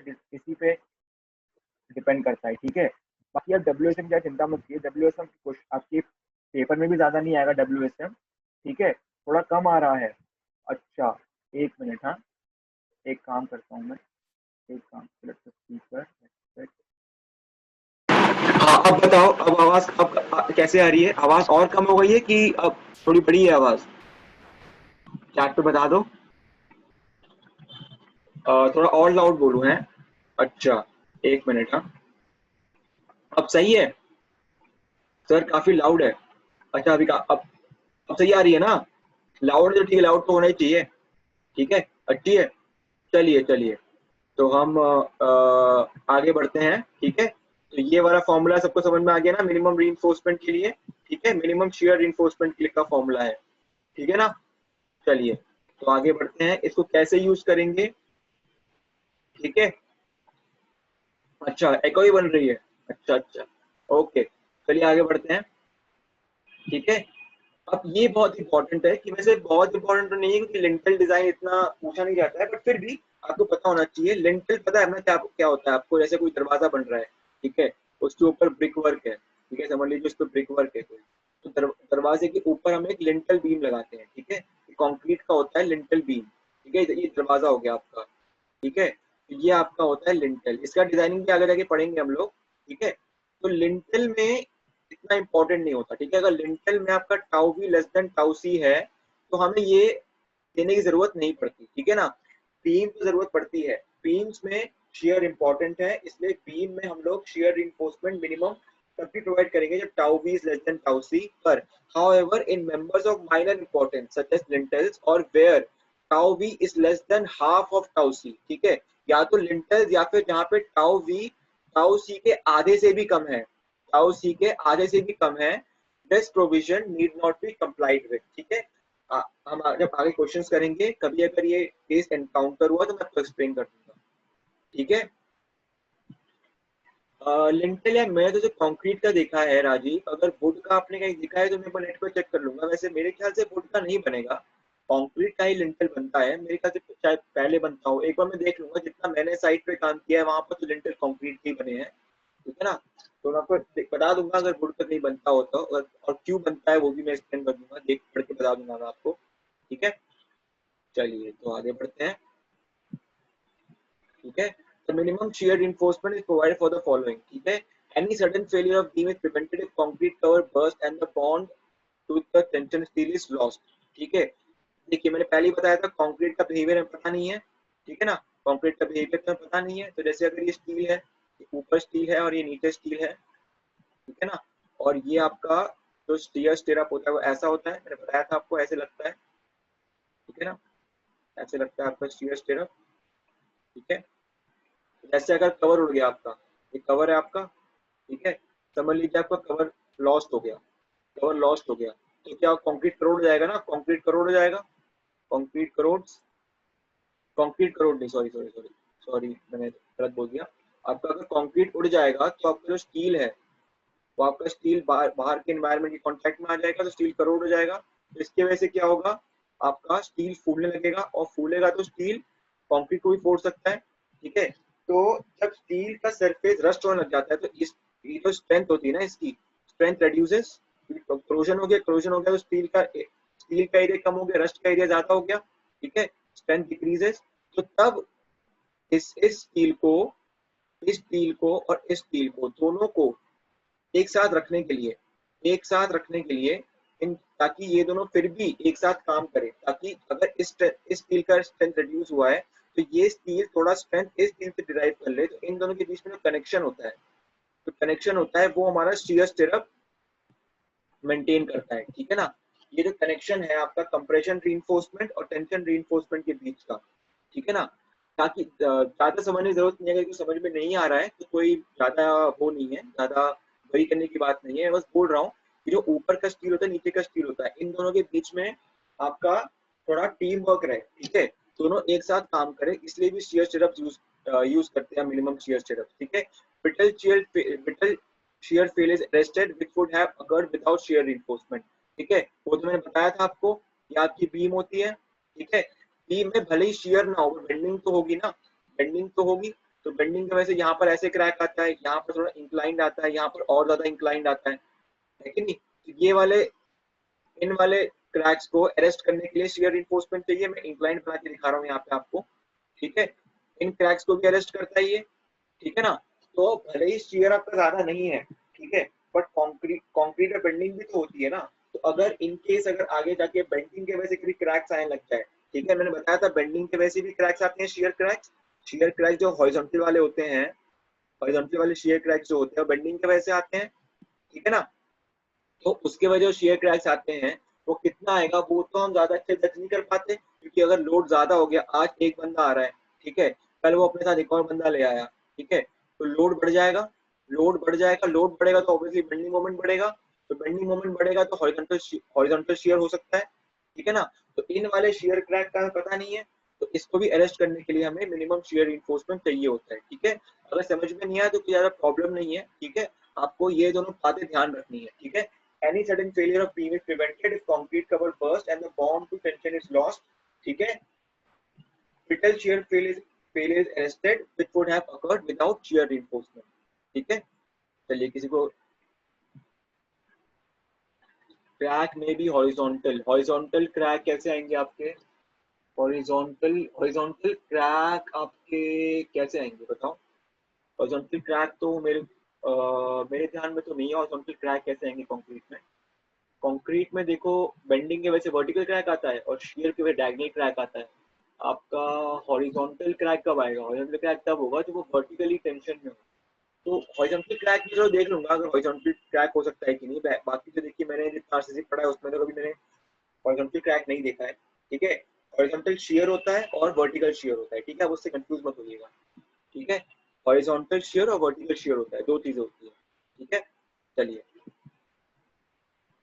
डिपेंड करता है, ठीक है। बाकी आप WSM की चिंता मत कीजिए, WSM आपके पेपर में भी ज़्यादा नहीं आएगा WSM, ठीक है, थोड़ा कम आ रहा है। अच्छा एक मिनट, हाँ एक काम करता हूँ मैं, एक काम सेलेक्ट स्पीकर। हाँ अब बताओ, अब आवाज अब कैसे आ रही है? आवाज और कम हो गई है कि अब थोड़ी बड़ी है आवाज? चैट पे बता दो। थोड़ा और लाउड बोलूं है? अच्छा, एक मिनट। हाँ, अब सही है सर, काफी लाउड है। अच्छा अभी अब सही आ रही है ना? लाउड तो ठीक है, लाउड तो होना ही चाहिए। ठीक है, अच्छी है। चलिए चलिए, तो हम आगे बढ़ते हैं। ठीक है, तो ये वाला फॉर्मूला सबको समझ में आ गया ना, मिनिमम रीइंफोर्समेंट के लिए। ठीक है, मिनिमम शियर रीइंफोर्समेंट के लिए का फॉर्मूला है। ठीक है ना? चलिए, तो आगे बढ़ते हैं, इसको कैसे यूज करेंगे। ठीक है, अच्छा एको ही बन रही है। अच्छा अच्छा, ओके, चलिए आगे बढ़ते हैं। ठीक है, अब ये बहुत इंपॉर्टेंट है कि वैसे बहुत इंपॉर्टेंट तो नहीं है क्योंकि लिंटल डिजाइन इतना पूछा नहीं जाता है, बट फिर भी आपको पता होना चाहिए। लिंटल पता है ना क्या क्या होता है आपको? जैसे कोई दरवाजा बन रहा है, ठीक है, उसके ऊपर ब्रिक वर्क है, ठीक है, समझ लीजिए उस पर ब्रिक वर्क है कोई, तो दरवाजे के ऊपर हम एक लिंटल बीम लगाते हैं। ठीक है, कंक्रीट का होता है लिंटल बीम। ठीक है, ये दरवाजा हो गया आपका। ठीक है, तो ये आपका होता है लिंटल। इसका डिजाइनिंग भी आगे जाके पढ़ेंगे हम लोग। ठीक है, तो लिंटल में इतना इंपॉर्टेंट नहीं होता। ठीक है, अगर लिंटल में आपका tau we less than tau c है तो हमें ये देने की जरूरत नहीं पड़ती। ठीक है ना? बीम की जरूरत पड़ती है, बीम्स में शेयर इंपॉर्टेंट है, इसलिए बीम में हम लोग शेयर रिइंफोर्समेंट मिनिमम तभी प्रोवाइड करेंगे जब tau v is less than tau c. पर however in members of minor importance such as lintels और where tau v is less than half of tau c, ठीक है, या तो लिंटल्स या फिर जहां पे टाउ वी टाउ सी के आधे से भी कम है, टाउ सी के आधे से भी कम है, this provision need not be complied with. ठीक है, हम जब आगे क्वेश्चंस करेंगे कभी अगर ये केस एनकाउंटर हुआ तो मैं आपको एक्सप्लेन कर दूंगा। ठीक है, लिंटल या मैंने तो जो कंक्रीट का देखा है राजीव, अगर वुड का आपने कहीं दिखा है तो मैं नेट पर चेक कर लूंगा। वैसे मेरे ख्याल से वुड का नहीं बनेगा, कंक्रीट का ही लिंटल बनता है मेरे ख्याल से, शायद पहले बनता हो। एक बार मैं देख लूंगा, जितना मैंने साइट पे काम किया है वहां पर तो लिंटल कंक्रीट के ही बने हैं। ठीक है ना? तो मैं आपको बता दूंगा अगर वुड का नहीं बनता हो तो, और क्यों बनता है वो भी मैं एक्सप्लेन कर दूंगा, देख पढ़ के बता दूंगा मैं आपको। ठीक है, चलिए तो आगे बढ़ते हैं। ठीक है, the minimum shear reinforcement is provided for the following। ठीक है, any sudden failure of beam is prevented if concrete cover burst and the bond to the tension steel is lost। ठीक है, देखिए मैंने पहले ही बताया था कंक्रीट का बिहेवियर हमें पता नहीं है। ठीक है ना? कंक्रीट का बिहेवियर तो हमें पता नहीं है, तो जैसे अगर ये स्टील है, ऊपर स्टील है और ये नीचे स्टील है, ठीक है ना, और ये आपका जो स्टीयर स्टिरअप होता है वो ऐसा होता है, मैंने बताया था आपको ऐसे लगता है। ठीक है ना? ऐसे लगता है आपका स्टीयर स्टिरअप। ठीक है, जैसे अगर कवर उड़ गया आपका, ये कवर है आपका, ठीक है, समझ लीजिए आपका कवर लॉस्ट हो गया, कवर लॉस्ट हो गया, तो क्या कंक्रीट करोड़ हो जाएगा ना? कंक्रीट करोड़ हो जाएगा, कंक्रीट करोड़, कंक्रीट करोड़ नहीं, सॉरी सॉरी सॉरी सॉरी, मैंने गलत बोल दिया। आपका अगर कंक्रीट उड़ जाएगा तो आपका जो स्टील है वो आपका स्टील बाहर के एनवायरनमेंट के कांटेक्ट में आ जाएगा, तो स्टील करोड़ हो जाएगा। तो इसकी वजह से क्या होगा, आपका स्टील फूलने लगेगा, और फूलेगा तो स्टील कंक्रीट को भी फोड़ सकता है। ठीक है, तो जब स्टील का सरफेस रस्ट होने लग जाता है तो इस ये जो स्ट्रेंथ होती है ना, इसकी स्ट्रेंथ रिड्यूसेस, क्रोजन हो गया, क्रोजन हो गया तो स्टील का एरिया कम हो गया, रस्ट का एरिया ज्यादा हो गया। ठीक है, स्ट्रेंथ डिक्रीजेस, तो तब इस स्टील को, इस स्टील को और इस स्टील को दोनों को एक साथ रखने के लिए, एक साथ रखने के लिए इन, ताकि ये दोनों फिर भी एक साथ काम करें, ताकि अगर इस स्टील का स्ट्रेंथ रिड्यूस हुआ है तो ये स्टील थोड़ा स्ट्रेंथ इस स्टील से डिराइव कर ले, तो इन दोनों के बीच में जो कनेक्शन होता है, तो कनेक्शन होता है वो हमारा शियर स्टिरअप मेंटेन करता है। ठीक है ना? ये जो कनेक्शन है आपका कंप्रेशन रीइंफोर्समेंट और टेंशन रीइंफोर्समेंट के बीच का, ठीक है ना, ताकि ज्यादा समझने की जरूरत नहीं है, अगर समझ में नहीं आ रहा है तो कोई ज्यादा वो नहीं है, ज्यादा वही करने की बात नहीं है, बस बोल रहा हूँ कि जो ऊपर का स्टील होता है नीचे का स्टील होता है, इन दोनों के बीच में आपका थोड़ा टीम वर्क रहे। ठीक है, दोनों एक साथ काम करें, इसलिए भी शियर स्टिरअप यूज करते हैं, मिनिमम शियर स्टिरअप। ठीक है, brittle shear fail is arrested which would have occurred without shear reinforcement। ठीक है, वो तो मैंने बताया था आपको, ये आपकी बीम होती है। ठीक है, बीम में भले ही shear ना हो, बेंडिंग तो होगी ना, बेंडिंग तो होगी, तो बेंडिंग की वजह से यहाँ पर ऐसे क्रैक आता है, यहाँ पर थोड़ा इंक्लाइंड आता है, यहाँ पर और ज्यादा इंक्लाइंड आता है कि नहीं? तो ये वाले, इन वाले क्रैक्स को अरेस्ट करने के लिए shear reinforcement चाहिए। मैं इंक्लाइंड बना के दिखा रहा हूँ यहाँ पे आपको। ठीक है, इन क्रैक्स को भी अरेस्ट करता है ये, ठीक है ना। तो भले ही शियर आपका ज्यादा नहीं है, ठीक है, बट कंक्रीट कंक्रीट में बेंडिंग भी तो होती है ना। तो अगर इन केस अगर आगे जाके बेंडिंग के वजह से कभी क्रैक्स आने लग जाए, ठीक है, मैंने बताया था बेंडिंग के वजह से भी क्रैक्स आते हैं, शियर क्रैक्स जो हॉरिजॉन्टल वाले होते हैं, हॉरिजॉन्टल वाले शियर क्रैक्स जो होते हैं बेंडिंग की वजह से आते हैं, ठीक है ना। तो उसके वजह जो शेयर क्रैक्स आते हैं वो कितना आएगा वो तो हम ज्यादा अच्छे जज नहीं कर पाते, क्योंकि अगर लोड ज्यादा हो गया, आज एक बंदा आ रहा है, ठीक है, कल वो अपने साथ एक और बंदा ले आया, ठीक है, तो लोड बढ़ जाएगा, लोड बढ़ेगा तो ऑब्वियसली बेंडिंग मोमेंट बढ़ेगा, तो बेंडिंग मोमेंट बढ़ेगा तो हॉरिजॉन्टल शेयर हो सकता है, ठीक है ना। तो इन वाले शेयर क्रैक का हमें पता नहीं है, तो इसको भी अरेस्ट करने के लिए हमें मिनिमम शेयर रिइंफोर्समेंट चाहिए होता है, ठीक है। अगर समझ में नहीं आया तो कोई ज्यादा प्रॉब्लम नहीं है, ठीक है, आपको ये दोनों बातें ध्यान रखनी है, ठीक है। Any sudden failure of beam is prevented if concrete cover bursts and the bond to tension is lost. ठीक है, brittle shear failure is arrested which would have occurred without shear reinforcement. ठीक है, चलिए किसी को क्रैक में भी horizontal crack कैसे आएंगे आपके, हॉरिजॉन्टल क्रैक आपके कैसे आएंगे बताओ। हॉरिजॉन्टल क्रैक तो मेरे ध्यान में तो नहीं है, हॉरिजॉन्टल क्रैक कैसे आएंगे कंक्रीट में। कंक्रीट में देखो बेंडिंग की वजह से वर्टिकल क्रैक आता है और शियर की वजह से डायगोनल क्रैक आता है। आपका हॉरिजॉन्टल क्रैक कब आएगा, हॉरिजॉन्टल क्रैक तब होगा जब वो वर्टिकली टेंशन में हो। तो हॉरिजॉन्टल क्रैक भी जो देख लूंगा अगर हॉरिजॉन्टल क्रैक हो सकता है कि नहीं, बाकी तो देखिए मैंने जितना आरसीसी पढ़ा है उसमें तो कभी मैंने हॉरिजॉन्टल क्रैक नहीं देखा है, ठीक है। हॉरिजॉन्टल शियर होता है और वर्टिकल शियर होता है, ठीक है, उससे कंफ्यूज मत होइएगा, ठीक है। हॉरिजॉन्टल शियर और वर्टिकल शियर होता है, दो चीजें होती है, ठीक है। चलिए,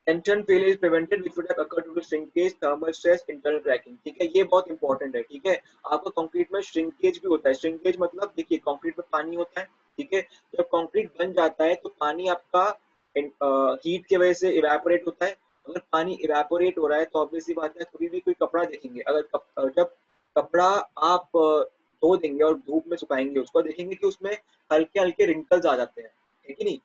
tension failure is prevented which would have occurred due to shrinkage, thermal stress, internal cracking, ठीक है, ये बहुत इंपॉर्टेंट है, ठीक है। आपको कंक्रीट में श्रिंकेज भी होता है, श्रिंकेज मतलब देखिए कंक्रीट में पानी होता है, ठीक है, जब कंक्रीट बन जाता है तो पानी आपका हीट की वजह से इवेपोरेट होता है। अगर पानी इवेपोरेट हो रहा है तो ऑब्वियसली बात है कभी भी कोई कपड़ा देखेंगे, अगर जब कपड़ा आप धो देंगे और धूप में सुखाएंगे उसको, देखेंगे कि उसमें हल्के हल्के रिंकल्स आ जाते हैं, ठीक है नहीं,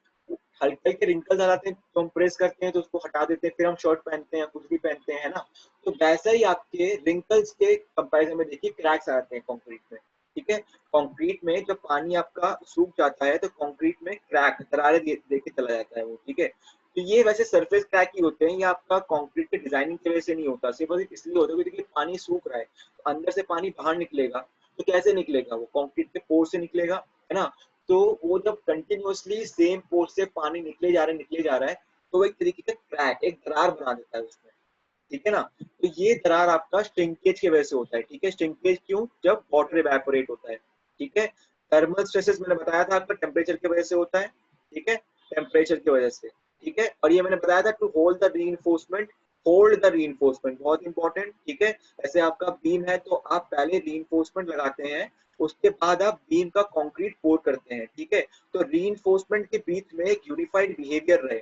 हल्के हल्के रिंकल्स आ जाते हैं तो हम प्रेस करते हैं तो उसको हटा देते हैं, फिर हम शर्ट पहनते हैं कुछ भी पहनते हैं, है ना। तो वैसा ही आपके रिंकल्स के कंपैरिजन में देखिए क्रैक्स आ जाते हैं कंक्रीट में, ठीक है। कंक्रीट में जब पानी आपका सूख जाता है तो कंक्रीट में क्रैक दरारें देके चला जाता है वो, ठीक है। तो ये वैसे सरफेस क्रैक ही होते हैं, ये आपका कंक्रीट के डिजाइनिंग की वजह से नहीं होता, सिर्फ इसलिए होता है क्योंकि पानी सूख रहा है तो अंदर से पानी बाहर निकलेगा, तो कैसे निकलेगा, वो कंक्रीट के पोर से निकलेगा, है ना। तो वो जब कंटिन्यूअसली सेम पोर्ट से पानी निकले जा रहा है तो वो एक तरीके का क्रैक, एक दरार बना देता है उसमें, ठीक है ना। तो ये दरार आपका श्रिंकेज की वजह से होता है, ठीक है। श्रिंकेज क्यों, जब वाटर इवेपोरेट होता है, ठीक है। थर्मल स्ट्रेसेस मैंने बताया था आपका टेम्परेचर की वजह से होता है, ठीक है, टेम्परेचर की वजह से, ठीक है। और ये मैंने बताया था टू होल्ड द रीइंफोर्समेंट, बहुत इंपॉर्टेंट, ठीक है। ऐसे आपका बीम है तो आप पहले रीइंफोर्समेंट लगाते हैं, उसके बाद आप बीम का कंक्रीट पोर करते हैं, ठीक है। तो रीइंफोर्समेंट के बीच में एक यूनिफाइड बिहेवियर रहे,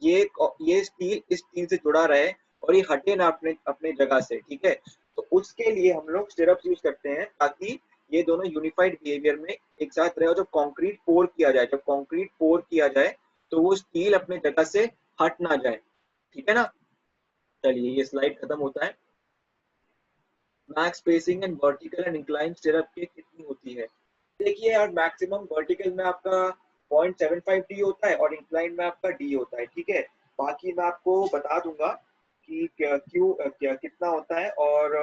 ये स्टील इस स्टील से जुड़ा रहे और ये हटे ना अपने अपने जगह से, ठीक है। तो उसके लिए हम लोग स्टिरअप्स यूज करते हैं ताकि ये दोनों यूनिफाइड बिहेवियर में एक साथ रहे, और जब कंक्रीट पोर किया जाए तो वो स्टील अपने जगह से हट ना जाए, ठीक है ना। चलिए ये स्लाइड खत्म होता है। Max spacing and vertical and incline stirrup की कितनी होती है, देखिए यार मैक्सिमम वर्टिकल में आपका 0.75 डी होता है और इंक्लाइन में आपका डी होता है, ठीक है। बाकी मैं आपको बता दूंगा कि कितना होता है, और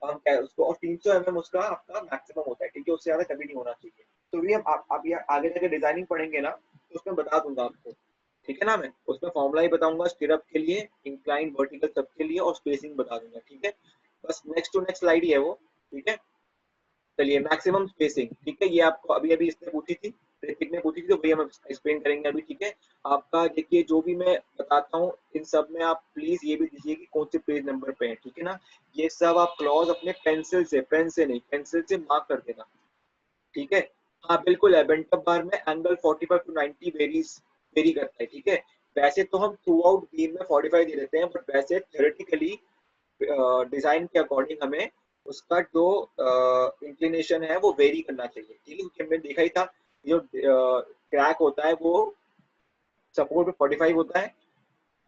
हम क्या उसको, और 300 mm उसका आपका मैक्सिमम होता है, ठीक है, उससे ज्यादा कभी नहीं होना चाहिए। तो भी हम आप ये आगे जाके डिजाइनिंग पढ़ेंगे ना तो उसमें बता दूंगा आपको, ठीक है ना। मैं उसमें फॉर्मूला ही बताऊंगा स्टिरअप के लिए, इंक्लाइन वर्टिकल सबके लिए, और स्पेसिंग बता दूंगा, ठीक है। बस नेक्स्ट टू नेक्स्ट स्लाइड ही है वो, ठीक है। चलिए मैक्सिमम स्पेसिंग, ठीक है, ये आपको अभी अभी इसने पूछी थी, ऋतिक ने पूछी थी, तो वही हम एक्सप्लेन करेंगे अभी, ठीक है। आपका देखिए जो भी मैं बताता हूँ इन सब में आप प्लीज ये भी दीजिए कि कौन से पेज नंबर पे है, ठीक है ना। ये सब आप क्लॉज अपने पेन से नहीं, पेंसिल से मार्क कर देना, ठीक है। हाँ बिल्कुल है, बेंटअप बार में एंगल 45 टू 90 वेरी करता है, ठीक है। वैसे तो हम थ्रू आउट बीम में 45 दे देते हैं, बट वैसे थ्योरेटिकली डिजाइन के अकॉर्डिंग हमें उसका जो इंक्लिनेशन है वो वेरी करना चाहिए, ठीक है, क्योंकि हमने देखा ही था जो क्रैक होता है वो सपोर्ट पे 45 होता है,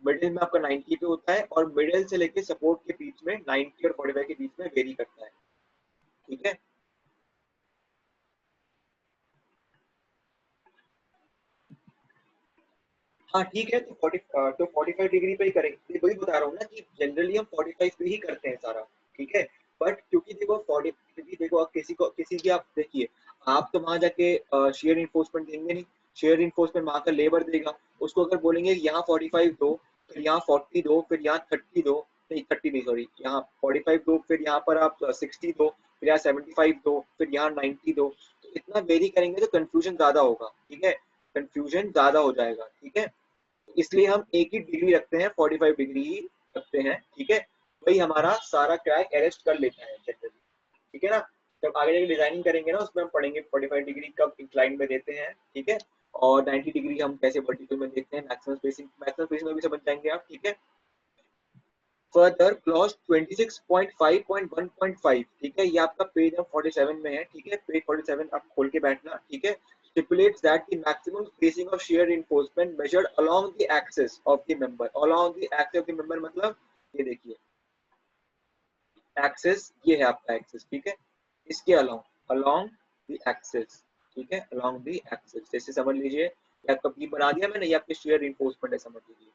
मिडिल में आपका 90 पे होता है, और मिडिल से लेके सपोर्ट के बीच में 90 और 45 के बीच में वेरी करता है, ठीक है। हाँ ठीक है, तो 45 डिग्री पे ही करेंगे, वही बता रहा हूँ ना कि जनरली हम 45 पे ही करते हैं सारा, ठीक है। बट क्योंकि देखो 40, क्योंकि देखो आप किसी की आप देखिए, आप तो वहां जाके शेयर इन्फोर्समेंट देंगे नहीं, शेयर इन्फोर्समेंट वहां का लेबर देगा। उसको अगर बोलेंगे यहाँ 45 दो, फिर यहाँ 40 दो, फिर यहाँ 30 दो, नहीं 30 नहीं सॉरी, यहाँ 45 दो, फिर यहाँ पर आप 60 दो, फिर यहाँ 75 दो, फिर यहाँ 90 दो, तो इतना वेरी करेंगे तो कंफ्यूजन ज्यादा होगा, ठीक है, कंफ्यूजन ज्यादा हो जाएगा, ठीक है। इसलिए हम एक ही डिग्री रखते हैं, 45 डिग्री ही रखते हैं, ठीक है। वही हमारा सारा क्रैक अरेस्ट कर लेता है जनरली, ठीक है ना। जब आगे जाके डिजाइनिंग करेंगे ना, उसमें हम पढ़ेंगे 45 डिग्री कब इंक्लाइन में देते हैं, ठीक है, और 90 डिग्री हम कैसे वर्टिकल में देते हैं, मैक्सिमम स्पेसिंग में भी समझ जाएंगे आप, ठीक है। फर्दर क्लॉज 26.5.1.5, ठीक है, ये आपका पेज नंबर 47 में है, ठीक है, पेज 47 आप खोल के बैठना, ठीक है। Stipulates that the maximum spacing of shear reinforcement measured along the axis of the member, along the axis of the member मतलब ये देखिए एक्सिस, ये है आपका एक्सिस, ठीक है, इसके along the axis, ठीक है, along the axis, जैसे समझ लीजिए ये आपका बीम बना दिया मैंने, ये आपके shear reinforcement है, समझ लीजिए,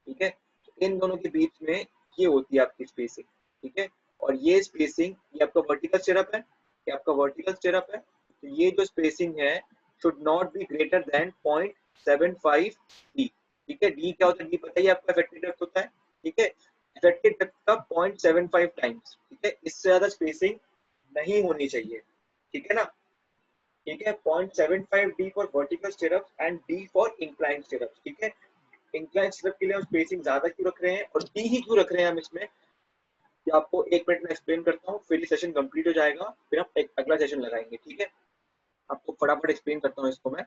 ठीक है। तो इन दोनों के बीच में ये होती है आपकी स्पेसिंग, ठीक है। और ये स्पेसिंग, ये आपका वर्टिकल स्टिरअप है, ये आपका वर्टिकल स्टिरअप है, तो ये जो स्पेसिंग है should not be greater then 0.75 D, ठीक है। डी क्या होता है, डी पता ही आपका इफेक्टिव डेप्थ होता है, ठीक है, इफेक्टिव डेप्थ का 0.75 टाइम्स, ठीक है, इससे ज्यादा स्पेसिंग नहीं होनी चाहिए, ठीक है ना, ठीक है। 0.75 d for vertical stirrups and d for incline stirrups, ठीक है। इंक्लाइन स्टिरअप के लिए हम स्पेसिंग ज्यादा क्यों रख रहे हैं और डी ही क्यों रख रहे हैं हम इसमें, ये आपको एक मिनट में एक्सप्लेन करता हूँ, फिर ये सेशन कंप्लीट हो जाएगा, फिर हम एक अगला सेशन लगाएंगे, ठीक है। आपको फटाफट एक्सप्लेन करता हूँ इसको मैं,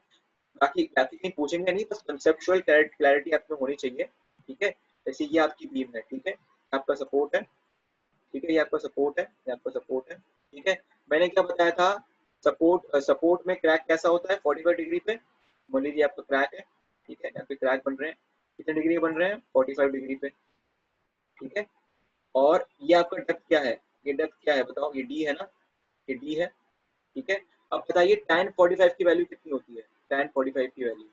बाकी कहीं पूछेंगे नहीं, बस कंसेप्चुअल क्लैरिटी आप में होनी चाहिए, ठीक है। जैसे ये आपकी बीम है, ठीक है, आपका सपोर्ट है, ठीक है, ये आपका सपोर्ट है, ये आपका सपोर्ट है, ठीक है। मैंने क्या बताया था, सपोर्ट में क्रैक कैसा होता है 45 डिग्री पे, मान लीजिए आपका क्रैक है, ठीक है, यहाँ पे क्रैक बन रहे हैं, कितने डिग्री बन रहे हैं 45 डिग्री पे, ठीक है। और ये आपका डेप्थ क्या है, ये डेप्थ क्या है बताओ, ये डी है ना, ये डी है, ठीक है। अब बताइए tan 45 की वैल्यू कितनी होती है, tan 45 की वैल्यू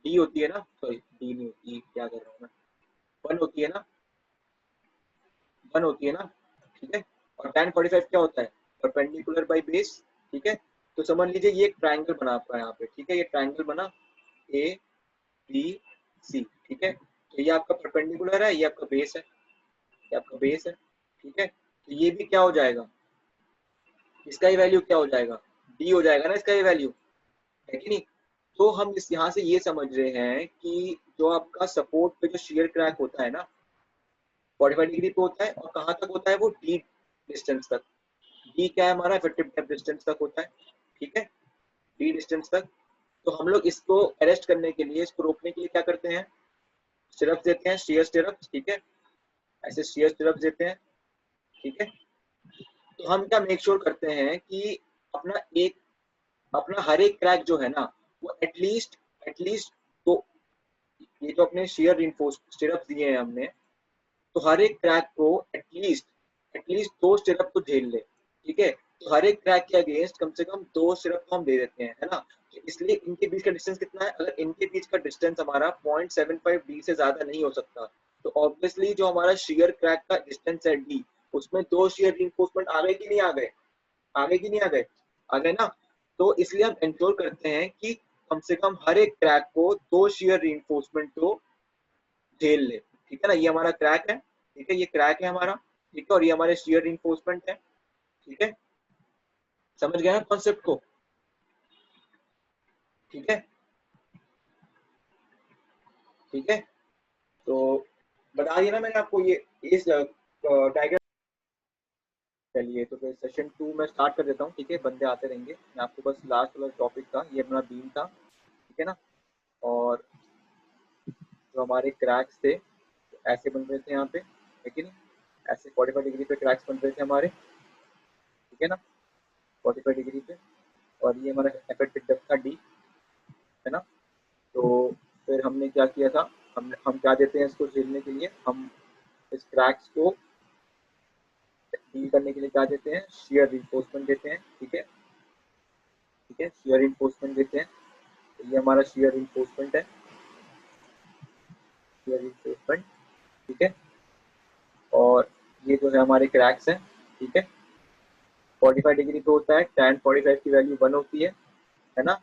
डी होती है ना, सॉरी डी नहीं होती, क्या कर रहा हूँ मैं, 1 होती है ना, 1 होती है ना, ठीक है। और tan 45 क्या होता है, परपेंडिकुलर बाय बेस, ठीक है। तो समझ लीजिए ये एक ट्राइंगल बना आपका यहाँ पे, ठीक है, ये ट्राइंगल बना ए बी सी, ठीक है। तो ये आपका परपेंडिकुलर है, ये आपका बेस है, ये आपका बेस है, ठीक है। तो ये भी क्या हो जाएगा, इसका ही वैल्यू क्या हो जाएगा, डी हो जाएगा ना इसका ये वैल्यू, है कि नहीं। तो हम इस यहाँ से ये समझ रहे हैं कि जो आपका सपोर्ट पे जो शेयर क्रैक होता है ना 45 डिग्री पे होता है, और कहाँ तक होता है वो डी डिस्टेंस तक, डी क्या है हमारा इफेक्टिव डेप्थ डिस्टेंस तक होता है, ठीक है, डी डिस्टेंस तक। तो हम लोग इसको अरेस्ट करने के लिए, इसको रोकने के लिए क्या करते हैं, स्टिरअप्स देते हैं, शेयर स्टिरअप्स, ठीक है, ऐसे शेयर स्टिरअप्स देते हैं, ठीक है। तो हम क्या मेक श्योर करते हैं कि अपना एक अपना हर एक क्रैक जो है ना वो एटलीस्ट तो ये जो अपने शेयर रिइंफोर्स स्टिरअप्स दिए हैं हमने, तो हर एक क्रैक को एटलीस्ट 2 स्टिरअप तो झेल ले, ठीक है। तो हर एक क्रैक के अगेंस्ट कम से कम 2 स्टिरअप तो हम दे देते हैं, है ना। तो इसलिए इनके बीच का डिस्टेंस कितना है, अगर इनके बीच का डिस्टेंस हमारा 0.75 डी से ज्यादा नहीं हो सकता, तो ऑब्वियसली जो हमारा शेयर क्रैक का डिस्टेंस है डी, उसमें 2 शेयर रिइंफोर्समेंट आ गए कि नहीं आ गए, आ गए कि नहीं आ गए, आ गए ना। तो इसलिए हम इंश्योर करते हैं कि कम से कम हर एक क्रैक को 2 शेयर रिइंफोर्समेंट तो झेल ले, ठीक है ना। ये हमारा क्रैक है, ठीक है, ये क्रैक है हमारा, ठीक है, और ये हमारे शेयर रिइंफोर्समेंट है, ठीक है, समझ गए ना कॉन्सेप्ट को, ठीक है, ठीक है। तो बता दिया ना मैंने आपको ये इस डायग्राम। चलिए तो फिर सेशन 2 में स्टार्ट कर देता हूँ, ठीक है, बंदे आते रहेंगे, मैं आपको बस लास्ट वाला टॉपिक था, ये अपना बीम था, ठीक है ना। और जो हमारे क्रैक्स थे ऐसे बन रहे थे यहाँ पे, है कि नहीं, ऐसे 45 डिग्री पे क्रैक्स बन रहे थे हमारे, ठीक है ना, 45 डिग्री पे, और ये हमारा इफेक्टिव डेप्थ था डी, है ना। तो फिर हमने क्या किया था, हम क्या देते हैं इसको झेलने के लिए, हम इस क्रैक्स को डील करने के लिए क्या देते हैं, शेयर रिइंफोर्समेंट देते हैं, ठीक है, ठीक है, शेयर रिइंफोर्समेंट देते हैं। तो ये हमारा शेयर रिइंफोर्समेंट है, शियर रिइंफोर्समेंट, ठीक है। और ये जो है हमारे क्रैक्स हैं, ठीक है। 45 डिग्री पे होता है, tan 45 की वैल्यू 1 होती है ना।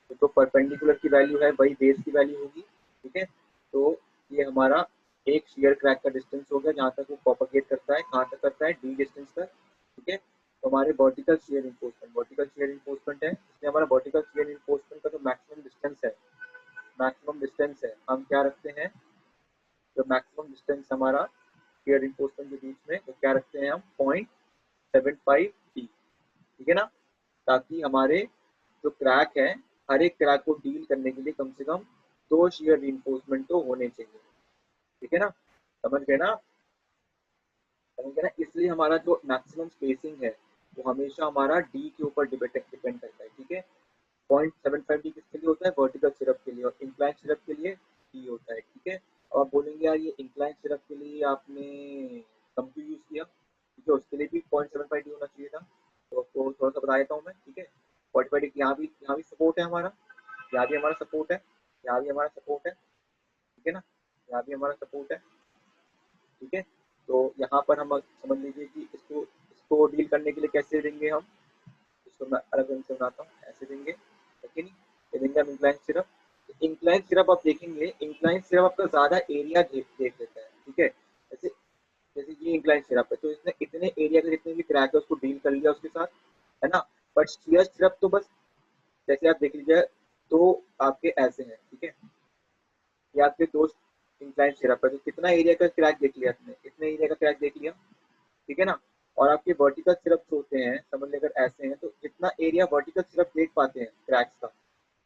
तो जो परपेंडिकुलर की वैल्यू है वही बेस की वैल्यू होगी, ठीक है। तो ये हमारा एक शियर क्रैक का डिस्टेंस हो गया जहाँ तक वो प्रोपगेट करता है, कहाँ तक करता है, डी डिस्टेंस तक, ठीक है। तो हमारे वर्टिकल शियर रिइंफोर्समेंट है, इसमें हमारा वर्टिकल शियर रिइंफोर्समेंट का जो मैक्सिमम डिस्टेंस है हम क्या रखते हैं, जो मैक्सिमम डिस्टेंस हमारा शियर रिइंफोर्समेंट के बीच में वो क्या रखते हैं हम, 0.75 डी, ठीक है ना। ताकि हमारे जो क्रैक है, हर एक क्रैक को डील करने के लिए कम से कम 2 शियर रिइंफोर्समेंट तो होने चाहिए, ठीक है ना। समझ गए ना, समझ गए ना। इसलिए हमारा जो मैक्सिमम स्पेसिंग है वो हमेशा हमारा डी के ऊपर डिपेंड करता है, ठीक है। 0.75 डी किसके लिए होता है, वर्टिकल सिरप के लिए, और इंक्लाइन सिरप के लिए डी होता है, ठीक है। अब आप बोलेंगे यार ये इंक्लाइन सिरप के लिए आपने कम क्यों यूज किया, ठीक है, उसके लिए भी 0.75 डी होना चाहिए था। तो आपको थोड़ा सा बता देता हूँ मैं, ठीक है। 45 डी यहाँ भी सपोर्ट है हमारा, यहाँ भी हमारा सपोर्ट है, यहाँ भी हमारा सपोर्ट है, ठीक है ना, यहाँ भी हमारा सपोर्ट है, ठीक है। तो यहाँ पर हम समझ लीजिए कि इसको इसको डील करने के लिए कैसे देंगे हम, इसको मैं अलग रंग से बनाता हूँ, ऐसे देंगे, ठीक नहीं, ये देंगे हम इंक्लाइन सिरप। इंक्लाइन सिरप आप देखेंगे, इंक्लाइन सिरप आपका ज्यादा एरिया देख लेता है, ठीक है। जैसे जैसे ये इंक्लाइन सिरप है तो इसने इतने एरिया के जितने भी क्रैक है उसको डील कर लिया उसके साथ, है ना। बट शियर सिरप तो बस जैसे आप देख लीजिए तो आपके ऐसे हैं, ठीक है। ये आपके दोस्त इंक्लाइन सिरप है तो कितना एरिया का क्रैक देख लिया आपने, इतने एरिया का क्रैक देख लिया, ठीक है ना। और आपके वर्टिकल सिरप होते हैं, समझ लें अगर ऐसे हैं तो जितना एरिया वर्टिकल सिरप देख पाते हैं क्रैक्स का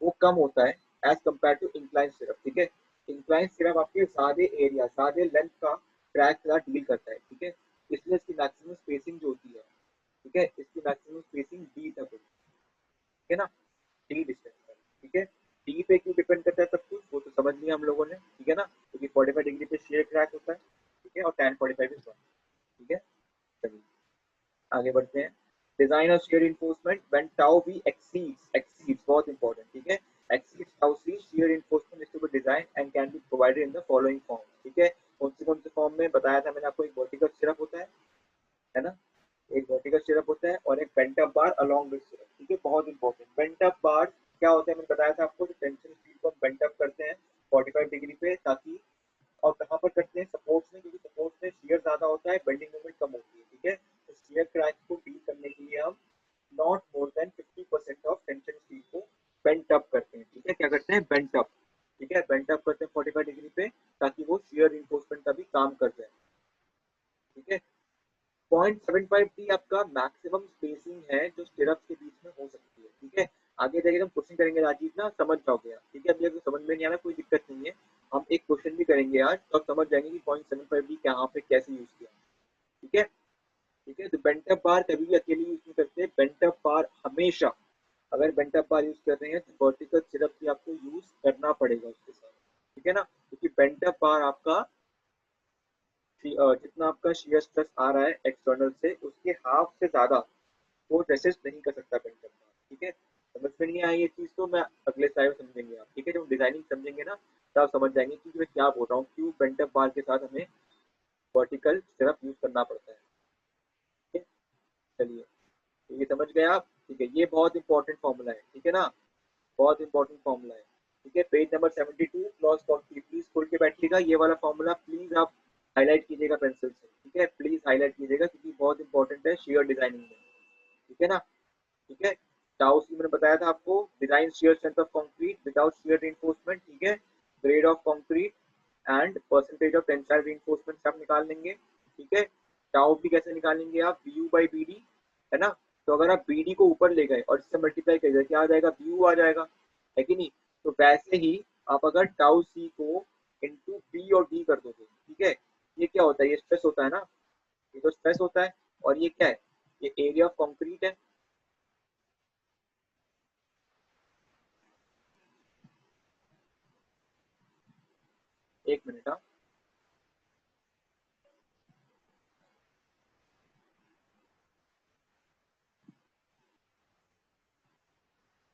वो कम होता है as compare to incline stirrup, ठीक है। इंक्लाइन सिरप आपके ज्यादा एरिया ज्यादा लेंथ का क्रैक का डील करता है, ठीक है। इसलिए इसकी मैक्सिमम स्पेसिंग जो होती है, ठीक है, इसकी मैक्सिमम स्पेसिंग डी तक होती है, ठीक है ना, डी डिस्टेंस पर, ठीक है। डी पे क्यों डिपेंड करता है सब कुछ वो तो समझ लिया हम लोगों ने, ठीक है ना, क्योंकि 45 डिग्री पे शेयर क्रैक होता है, ठीक है, और tan 45 इज 1, ठीक है। चलिए आगे बढ़ते हैं। Design of shear reinforcement when tau B exceeds बहुत इंपॉर्टेंट, ठीक है। Exceeds tau C shear reinforcement is to be design and can be provided in the following form, ठीक है। कौन से फॉर्म में बताया था मैंने आपको, एक वर्टिकल सिरप होता है ना, एक वर्टिकल सिरप होता है और एक bent up bar along with syrup, ठीक है, बहुत इंपॉर्टेंट। बेंट अप बार क्या होता है मैंने बताया था आपको, टेंशन स्टील को हम बेंट अप करते हैं 45 डिग्री पे, ताकि, और कहाँ पर करते हैं, सपोर्ट्स में, क्योंकि सपोर्ट्स में शियर ज्यादा होता है, बेंडिंग मोमेंट कम होती है, ठीक है। तो शियर क्रैक को डील करने के लिए हम not more than 50% of tension steel को बेंट अप करते हैं, ठीक है। क्या करते हैं, बेंट अप, ठीक है, बेंट अप करते हैं 45 डिग्री पे ताकि वो शियर रिइंफोर्समेंट का भी काम कर जाए, ठीक है। 0.75 डी आपका मैक्सिमम स्पेसिंग है जो स्टिरअप्स के बीच में हो सकती है, ठीक है। आगे जाके हम क्वेश्चन करेंगे राजीव ना, समझ जाओगे आप, ठीक है। अभी अगर समझ में नहीं आ रहा कोई दिक्कत नहीं है, हम एक क्वेश्चन भी करेंगे आज तो आप समझ जाएंगे कि 0.75 डी यहाँ पे कैसे यूज किया, ठीक है, ठीक है। तो बेंटअप बार कभी भी अकेले यूज नहीं करते, बेंटअप बार हमेशा, अगर बेंटअप बार यूज कर रहे हैं तो वर्टिकल सिरप भी आपको यूज करना पड़ेगा उसके साथ, ठीक है ना, क्योंकि बेंटअप बार आपका जितना आपका शियर स्ट्रेस आ रहा है एक्सटर्नल से उसके हाफ से ज्यादा वो रेसिस्ट नहीं कर सकता बेंटअप बार, ठीक है। समझ में नहीं आई ये चीज तो मैं अगले स्लाइड में समझेंगे आप, ठीक है। जब डिजाइनिंग समझेंगे ना तो आप समझ जाएंगे कि मैं क्या बोल रहा हूँ, क्यों बेंटअप बार के साथ हमें वर्टिकल सिरप यूज करना पड़ता है, ठीक है। चलिए तो ये समझ गए आप, ठीक है। ये बहुत इंपॉर्टेंट फॉर्मूला है, ठीक है ना, बहुत इंपॉर्टेंट फॉर्मूला है, ठीक है। Page number 72 clause concrete please खोल के बैठिएगा, ये वाला फॉर्मूला प्लीज आप हाईलाइट कीजिएगा पेंसिल से, ठीक है, प्लीज हाईलाइट कीजिएगा क्योंकि बहुत इंपॉर्टेंट है शेयर डिजाइनिंग में, ठीक है ना, ठीक है। टाउ सी मैंने बताया था आपको, design shear strength of concrete without shear reinforcement, ठीक है। Grade of concrete and percentage of tensile reinforcement सब निकाल लेंगे, ठीक है। टाउ भी कैसे निकालेंगे आप, बी बाई बी डी, है ना। तो अगर आप बी डी को ऊपर ले गए और इससे मल्टीप्लाई करिए क्या आ जाएगा, बी आ जाएगा, है कि नहीं। तो वैसे ही आप अगर टाउ सी को इंटू बी और डी कर दोगे, ठीक है, ये क्या होता है, ये स्ट्रेस होता है ना, ये तो स्ट्रेस होता है, और ये क्या है, ये एरिया ऑफ कंक्रीट है, एक मिनट, हाँ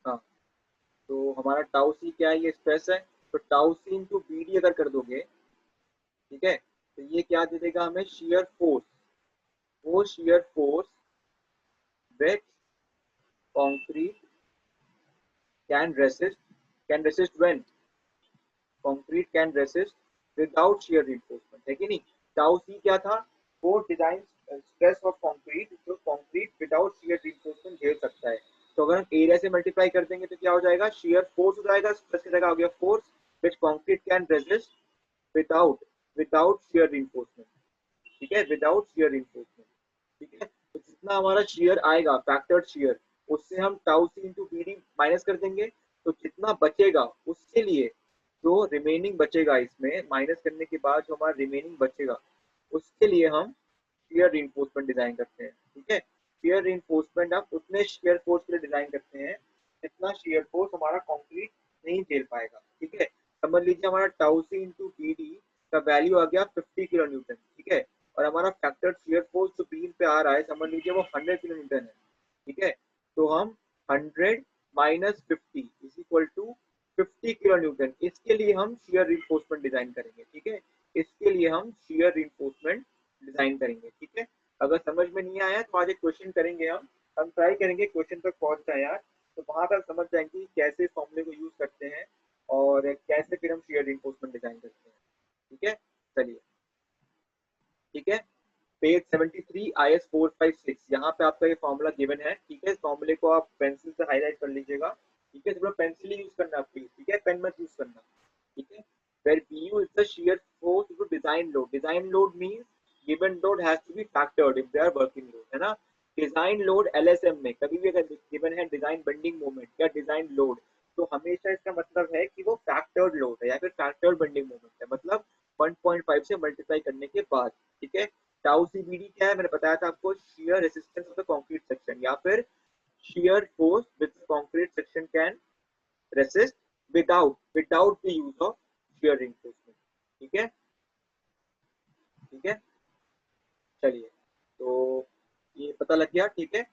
हाँ। तो हमारा टाउ सी क्या है, ये स्ट्रेस है, तो टाउ सी इंटू बी डी अगर कर दोगे ठीक है। तो ये क्या दे देगा हमें, शियर फोर्स, वो shear force which concrete can resist when concrete can resist without shear reinforcement, है कि नहीं। टाउ सी क्या था, वो डिजाइन स्ट्रेस ऑफ कंक्रीट, जो कंक्रीट विदाउट शियर रिइंफोर्समेंट झेल सकता है। तो अगर हम एरिया से मल्टीप्लाई कर देंगे तो क्या हो जाएगा, शियर फोर्स हो जाएगा, स्ट्रेस की जगह हो गया force, which concrete can resist without without shear reinforcement, ठीक है, विदाउट शियर रिइंफोर्समेंट, ठीक है। तो जितना हमारा शेयर आएगा फैक्टर्ड शेयर, उससे हम टाउ सी इंटू बी डी माइनस कर देंगे, तो जितना बचेगा उसके लिए, जो रिमेनिंग बचेगा इसमें माइनस करने के बाद जो हमारा रिमेनिंग बचेगा, उसके लिए हम शेयर रिइंफोर्समेंट डिजाइन करते हैं, ठीक है। शेयर रिइंफोर्समेंट आप उतने शेयर फोर्स के लिए डिजाइन करते हैं जितना शेयर फोर्स हमारा कंक्रीट नहीं झेल पाएगा, ठीक है। समझ लीजिए हमारा टाउ सी इंटू बी डी का वैल्यू आ गया 50 किलो न्यूटन, ठीक है, और हमारा फैक्टर शियर फोर्स जो बीम पे आ रहा है समझ लीजिए वो 100 किलो न्यूटन है, ठीक है। तो हम 100 minus 50 is equal to 50 kilo newton, इसके लिए हम शियर रिइंफोर्समेंट डिजाइन करेंगे, ठीक है। इसके लिए हम शियर रिइंफोर्समेंट डिजाइन करेंगे, ठीक है। अगर समझ में नहीं आया तो आज एक क्वेश्चन करेंगे, हम ट्राई करेंगे क्वेश्चन तक पहुंच जाए यार, तो वहां तक समझ जाएंगे कि कैसे फॉर्मूले को यूज करते हैं और कैसे फिर हम शेयर रिइंफोर्समेंट डिजाइन करते हैं, ठीक है। चलिए, ठीक है, पेज 73 IS 456, यहाँ पे आपका ये फॉर्मूला गिवन है, ठीक है। इस फॉर्मूले को आप पेंसिल से हाईलाइट कर लीजिएगा, ठीक है। सिर्फ पेंसिल ही यूज करना है प्लीज, ठीक है, पेन मत यूज करना, ठीक है। where Bu is the shear force to design load. Design load means given load has to be factored if they are working load, है ना। डिजाइन लोड LSM में कभी भी अगर गिवन है डिजाइन बेंडिंग मोमेंट या डिजाइन लोड, तो हमेशा इसका मतलब है कि वो फैक्टर्ड लोड है या फिर फैक्टर्ड बेंडिंग मोमेंट है, मतलब 1.5 से मल्टीप्लाई करने के बाद, ठीक है। टाउ सी बी डी क्या है, मैंने बताया था आपको, shear resistance of the concrete section या फिर shear force which the concrete section can resist without the use of shear reinforcement, ठीक है, ठीक है। चलिए, तो ये पता लग गया, ठीक है।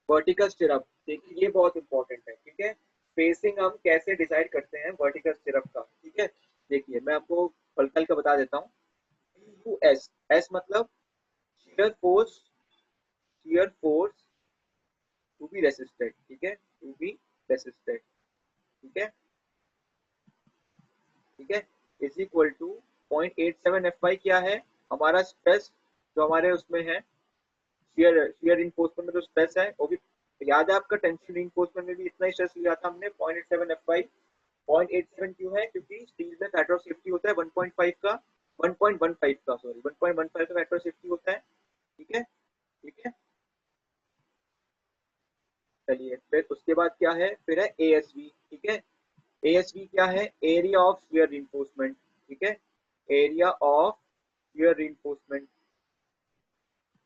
वर्टिकल स्टिरअप देखिए, ये बहुत इंपॉर्टेंट है, ठीक है। स्पेसिंग हम कैसे डिसाइड करते हैं वर्टिकल स्टिरअप का, ठीक है। देखिए मैं आपको हल्का हल्का बता देता हूँ। एस एस मतलब shear force, shear force to be resisted, ठीक है, टू बी रेसिस्टेड, ठीक है, ठीक है, इज इक्वल टू 0.87 FY क्या है, हमारा स्ट्रेस जो हमारे उसमें है, शियर रिइंफोर्समेंट में जो स्ट्रेस है वो भी याद है आपका, टेंशन रिइंफोर्समेंट में भी इतना ही स्ट्रेस लिया था हमने 0.87 FY। 0.87 क्यों है, क्योंकि स्टील में फैक्टर ऑफ सेफ्टी होता है 1.5 का, 1.15 का, सॉरी 1.15 का फैक्टर ऑफ सेफ्टी होता है, ठीक है, ठीक है। चलिए फिर उसके बाद क्या है, फिर है ASV, ठीक है। ASV क्या है, एरिया ऑफ शियर रिइंफोर्समेंट, ठीक है, area of shear reinforcement,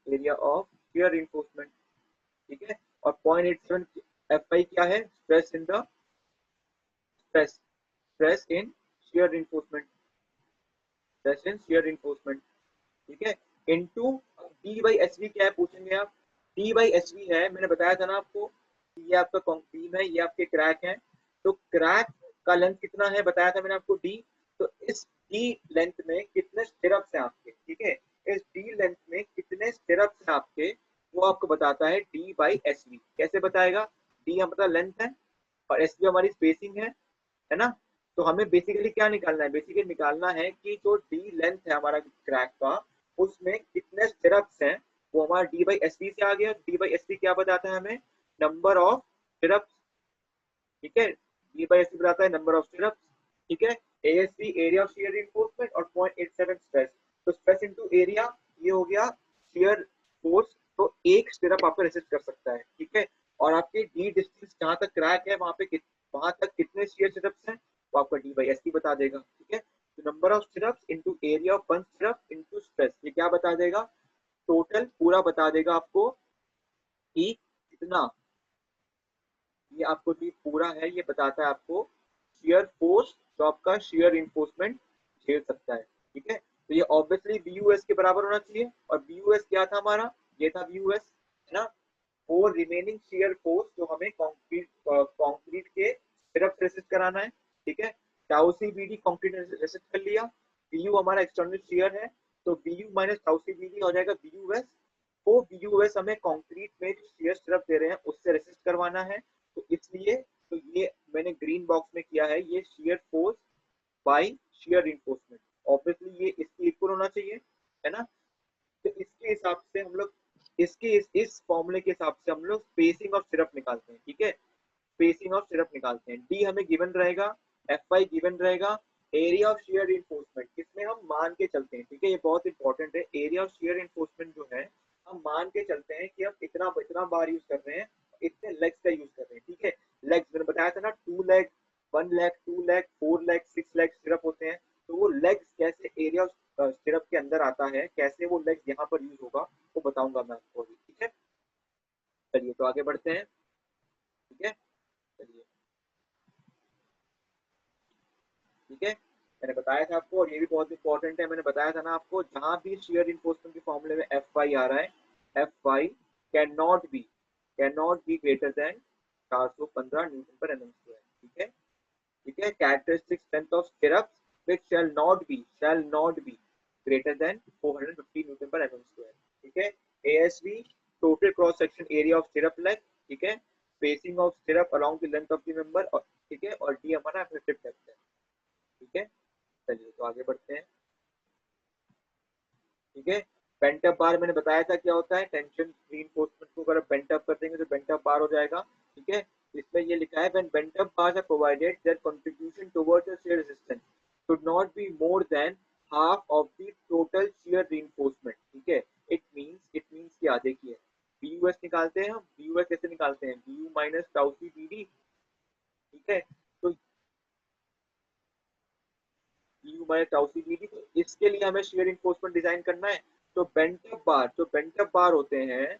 area of shear reinforcement, ठीक है। और 0.87 FI क्या है, stress in the stress stress in shear reinforcement, stress in shear reinforcement, ठीक है। Into D by S V क्या है पूछेंगे आप, डी बाई एस वी है, मैंने बताया था ना आपको, ये आपका बीम है, ये आपके क्रैक है, तो क्रैक का लेंथ कितना है बताया था मैंने आपको डी, तो इस डी लेंथ में कितने स्टिरअप्स हैं आपके, ठीक है, इस डी लेंथ में कितने स्टिरअप्स हैं आपके, वो आपको बताता है डी बाई एस वी। कैसे बताएगा, डी हमारा लेंथ है और एस वी हमारी स्पेसिंग है ना। तो हमें बेसिकली क्या निकालना है, बेसिकली निकालना है कि जो डी लेंथ है हमारा क्रैक का, उसमें कितने स्टिरअप्स हैं, वो हमारा डी बाई एस वी से आ गया। डी बाई एस वी क्या बताता है हमें, नंबर ऑफ स्टिरअप्स, ठीक है, डी बाई एस वी बताता है नंबर ऑफ स्टिरअप्स, ठीक है। ASV area of shear reinforcement और 0.87 स्ट्रेस, तो स्ट्रेस इनटू एरिया, ये हो गया शियर फोर्स, तो एक स्टिरअप आपको रेसिस्ट कर सकता है, ठीक है। और आपके डी डिस्टेंस जहां तक क्रैक है वहां तक कितने शियर स्टिरअप्स हैं, वो आपका डी बाई एस वी बता देगा, ठीक है। तो number of stirrups into area of one stirrup into stress, ये क्या बता देगा, टोटल पूरा बता देगा आपको कि कितना, ये आपको जो पूरा है ये बताता है आपको शियर फोर्स जो आपका शियर रिइंफोर्समेंट झेल सकता है, ठीक है। तो ये ऑब्वियसली BUS के बराबर होना चाहिए, और BUS क्या था हमारा, ये था BUS, है ना, और रिमेनिंग शियर फोर्स जो हमें कंक्रीट के सिर्फ रेसिस्ट कराना है, ठीक है। Tau C B D concrete resist कर लिया, Bu हमारा एक्सटर्नल शियर है, तो Bu minus tau C B D हो जाएगा Bus। वो Bus हमें कंक्रीट में जो शियर स्ट्रप दे रहे हैं उससे रेसिस्ट करवाना है, तो इसलिए तो ये मैंने ग्रीन बॉक्स में किया है, ये shear force by shear reinforcement. Obviously ये इसके इक्वल होना चाहिए, है ना। तो इसके हिसाब से हम लोग इस फॉर्मूले के हिसाब से हम लोग स्पेसिंग ऑफ सिरप निकालते हैं, ठीक है। स्पेसिंग ऑफ सिरप निकालते हैं, डी हमें गिवन रहेगा, एफ आई गिवन रहेगा, एरिया ऑफ शियर रिइंफोर्समेंट इसमें हम मान के चलते हैं, ठीक है। ये बहुत इंपॉर्टेंट है, एरिया ऑफ शियर रिइंफोर्समेंट जो है हम मान के चलते हैं कि हम इतना इतना बार यूज कर रहे हैं, इतने लेग्स का यूज कर रहे हैं, ठीक है। लेग्स मैंने बताया था ना, 2 leg, 1 leg, 2 leg, 4 leg, 6 leg syrup होते हैं, तो वो लेग्स कैसे एरिया सिरप के अंदर आता है, कैसे वो लेग्स यहाँ पर यूज होगा वो बताऊंगा मैं आपको अभी, ठीक है। चलिए तो आगे बढ़ते हैं, ठीक है। चलिए ठीक है, मैंने बताया था आपको, और ये भी बहुत इंपॉर्टेंट है, मैंने बताया था ना आपको, जहां भी शियर रिइंफोर्समेंट के फॉर्मूले में एफ वाई आ रहा है, f y can not be greater than 415 newton पर एनएम स्क्वायर, ठीक है। ठीक है, characteristic strength of stirrups which shall not be greater than 450 newton पर एनएम स्क्वायर, ठीक है। ASV total cross section area of stirrup leg, ठीक है। Spacing of stirrup along the length of the member, ठीक है। और डी हमारा effective depth है, ठीक है। चलिए तो आगे बढ़ते हैं, ठीक है। बेंट अप बार मैंने बताया था क्या होता है, टेंशन रीइंफोर्समेंट को अगर बेंट अप कर देंगे तो बेंट अप बार हो जाएगा, ठीक है। इसमें ये लिखा है when bent up bars are provided their contribution towards the shear resistance should not be more than half of the total shear reinforcement, ठीक है। इट मींस क्या, देखिए बीयूएस निकालते हैं हम, बीयूएस कैसे निकालते हैं, B U minus tau C B D, ठीक है। तो U minus tau C B D, तो इसके लिए हमें शियर रिइंफोर्समेंट डिजाइन करना है। तो बेंट अप बार होते हैं